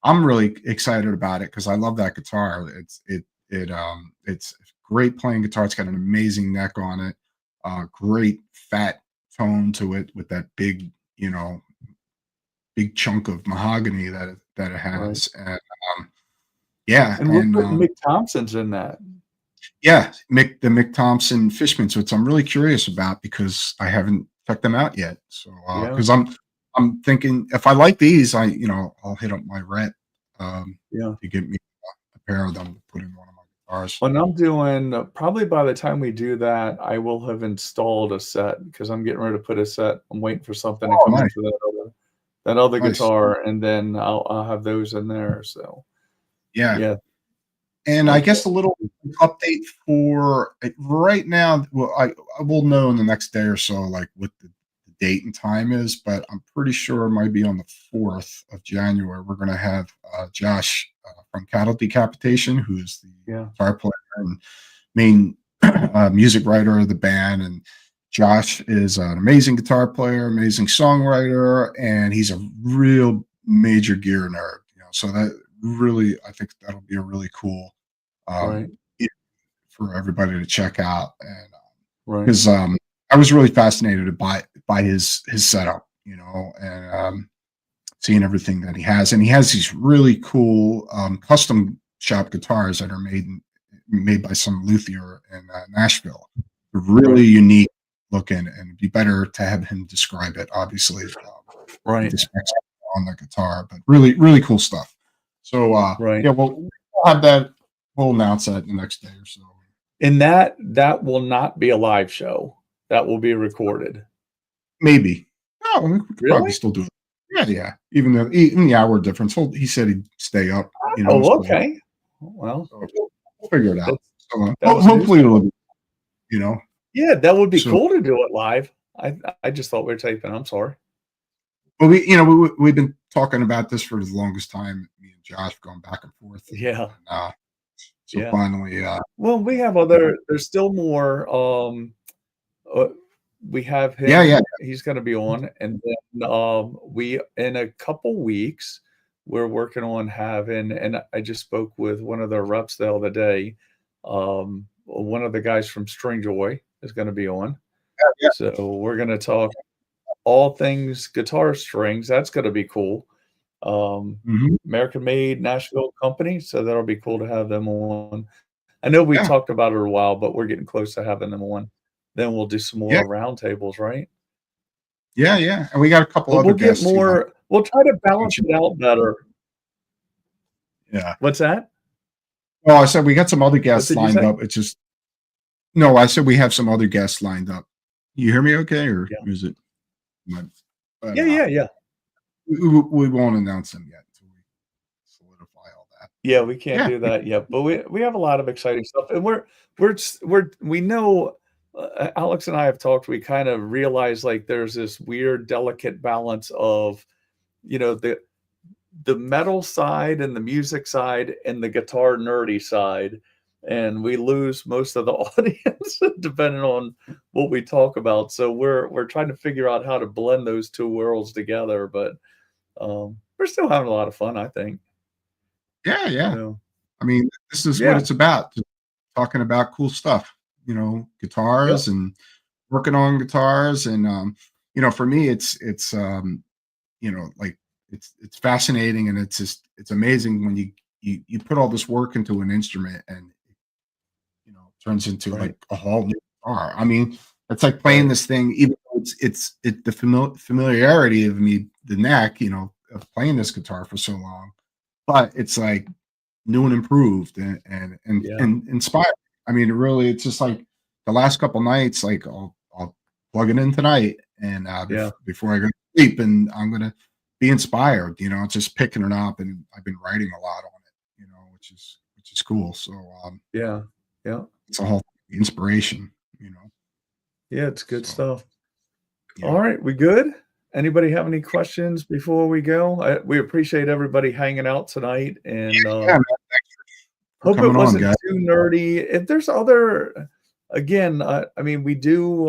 I'm really excited about it because I love that guitar. It's great playing guitar. It's got an amazing neck on it, great fat tone to it with that big, big chunk of mahogany that it has. Right. And yeah, And we're putting Mick Thompson's in that. yeah, the Mick Thompson Fishman, which I'm really curious about because I haven't checked them out yet. So because I'm thinking if I like these, I'll hit up my rep to get me a pair of them to put in one of my guitars. When I'm doing, probably by the time we do that, I will have installed a set because I'm getting ready to put a set. I'm waiting for something to come into that other guitar, and then I'll have those in there. So yeah. And I guess a little update for right now. Well, I will know in the next day or so, like what the date and time is, but I'm pretty sure it might be on the 4th of January. We're going to have Josh from Decapitation, who's the guitar player and main music writer of the band. And Josh is an amazing guitar player, amazing songwriter, and he's a real major gear nerd. So that really, I think that'll be a really cool for everybody to check out. And because I was really fascinated by his setup, and seeing everything that he has. And he has these really cool custom shop guitars that are made by some luthier in Nashville. They're really unique looking, and it'd be better to have him describe it, obviously, the specs on the guitar, but really, really cool stuff. So yeah, we'll have that. We'll announce that the next day or so. And that will not be a live show. That will be recorded. Maybe. No, we could probably still do it. Yeah. Even the hour difference. He said he'd stay up. Okay. Well, so we'll figure it out. So, hopefully it'll be, Yeah, that would be cool to do it live. I just thought we were taping. I'm sorry. Well, we've been talking about this for the longest time. Me and Josh going back and forth. Yeah. So finally, well, we have there's still more. We have him. Yeah. He's going to be on, and then we in a couple weeks we're working on having. And I just spoke with one of their reps the other day. One of the guys from String Joy is going to be on. Yeah. So we're going to talk all things guitar strings. That's going to be cool. American made Nashville company. So that'll be cool to have them on. I know we talked about it a while, but we're getting close to having them on. Then we'll do some more roundtables, right? Yeah. And we got a couple other guests. We'll get more. We'll try to balance it out better. Yeah. What's that? Well, I said we got some other guests lined up. It's just no. I said we have some other guests lined up. You hear me okay, or is it? But, yeah. We won't announce them yet until we solidify all that. Yeah, we can't do that yet, but we have a lot of exciting stuff, and we know. Alex and I have talked. We kind of realize like there's this weird, delicate balance of, the metal side and the music side and the guitar nerdy side, and we lose most of the audience depending on what we talk about. So we're trying to figure out how to blend those two worlds together, but we're still having a lot of fun, I think. Yeah. So, I mean, this is what it's about. Just talking about cool stuff. Guitars and working on guitars. And, for me, it's like it's fascinating. And it's amazing when you put all this work into an instrument and, it turns into like a whole new guitar. I mean, it's like playing this thing, even though it's the familiarity of me, the neck, of playing this guitar for so long, but it's like new and improved and inspired. I mean, it's just like the last couple nights, like I'll plug it in tonight and before I go to sleep, and I'm going to be inspired, just picking it up. And I've been writing a lot on it, which is cool. So, it's a whole inspiration, Yeah, it's good stuff. Yeah. All right. We good? Anybody have any questions before we go? We appreciate everybody hanging out tonight, and hope it wasn't too nerdy. If there's other, again, I mean, we do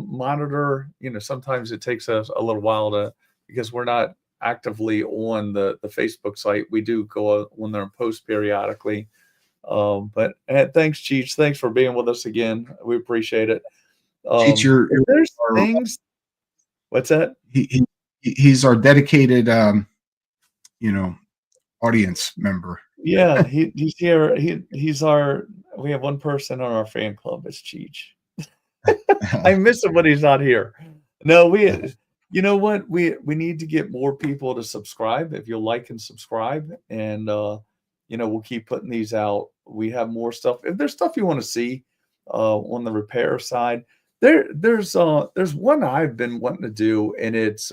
monitor. Sometimes it takes us a little while because we're not actively on the Facebook site. We do go on there and post periodically. But thanks, Cheech. Thanks for being with us again. We appreciate it. Cheech, if there's things. What's that? He he's our dedicated, you know, audience member. Yeah, he's here. He's our. We have one person on our fan club. It's Cheech. I miss him when he's not here. No, you know what? We need to get more people to subscribe. If you'll like and subscribe, and you know, we'll keep putting these out. We have more stuff. If there's stuff you want to see on the repair side, there's one I've been wanting to do, and it's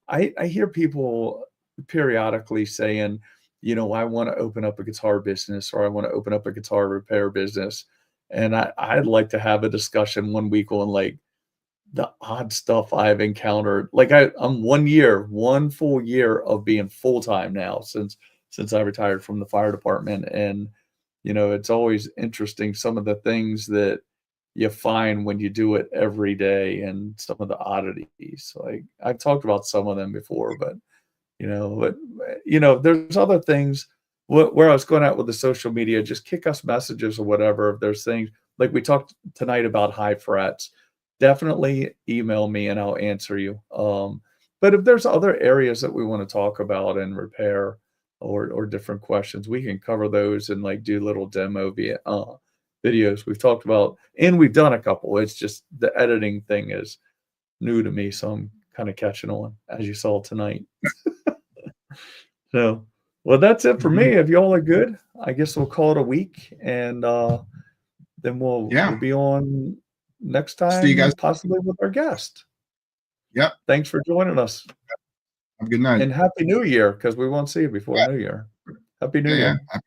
I hear people periodically saying, you know, I want to open up a guitar business, or I want to open up a guitar repair business. And I'd like to have a discussion one week on like the odd stuff I've encountered. Like I'm 1 full year of being full time now since I retired from the fire department. And, you know, it's always interesting some of the things that you find when you do it every day, and some of the oddities. Like I've talked about some of them before, but there's other things where I was going out with the social media. Just kick us messages or whatever. If there's things like we talked tonight about high frets, definitely email me and I'll answer you. But if there's other areas that we want to talk about and repair, or different questions, we can cover those and like do little demo via videos. We've talked about, and we've done a couple. It's just the editing thing is new to me, so I'm kind of catching on, as you saw tonight. So, well, that's it for me. If y'all are good, I guess we'll call it a week, and then we'll be on next time. See you guys, possibly with our guest. Yep. Thanks for joining us. Have a good night. And Happy New Year, because we won't see you before New Year. Happy New Year. Happy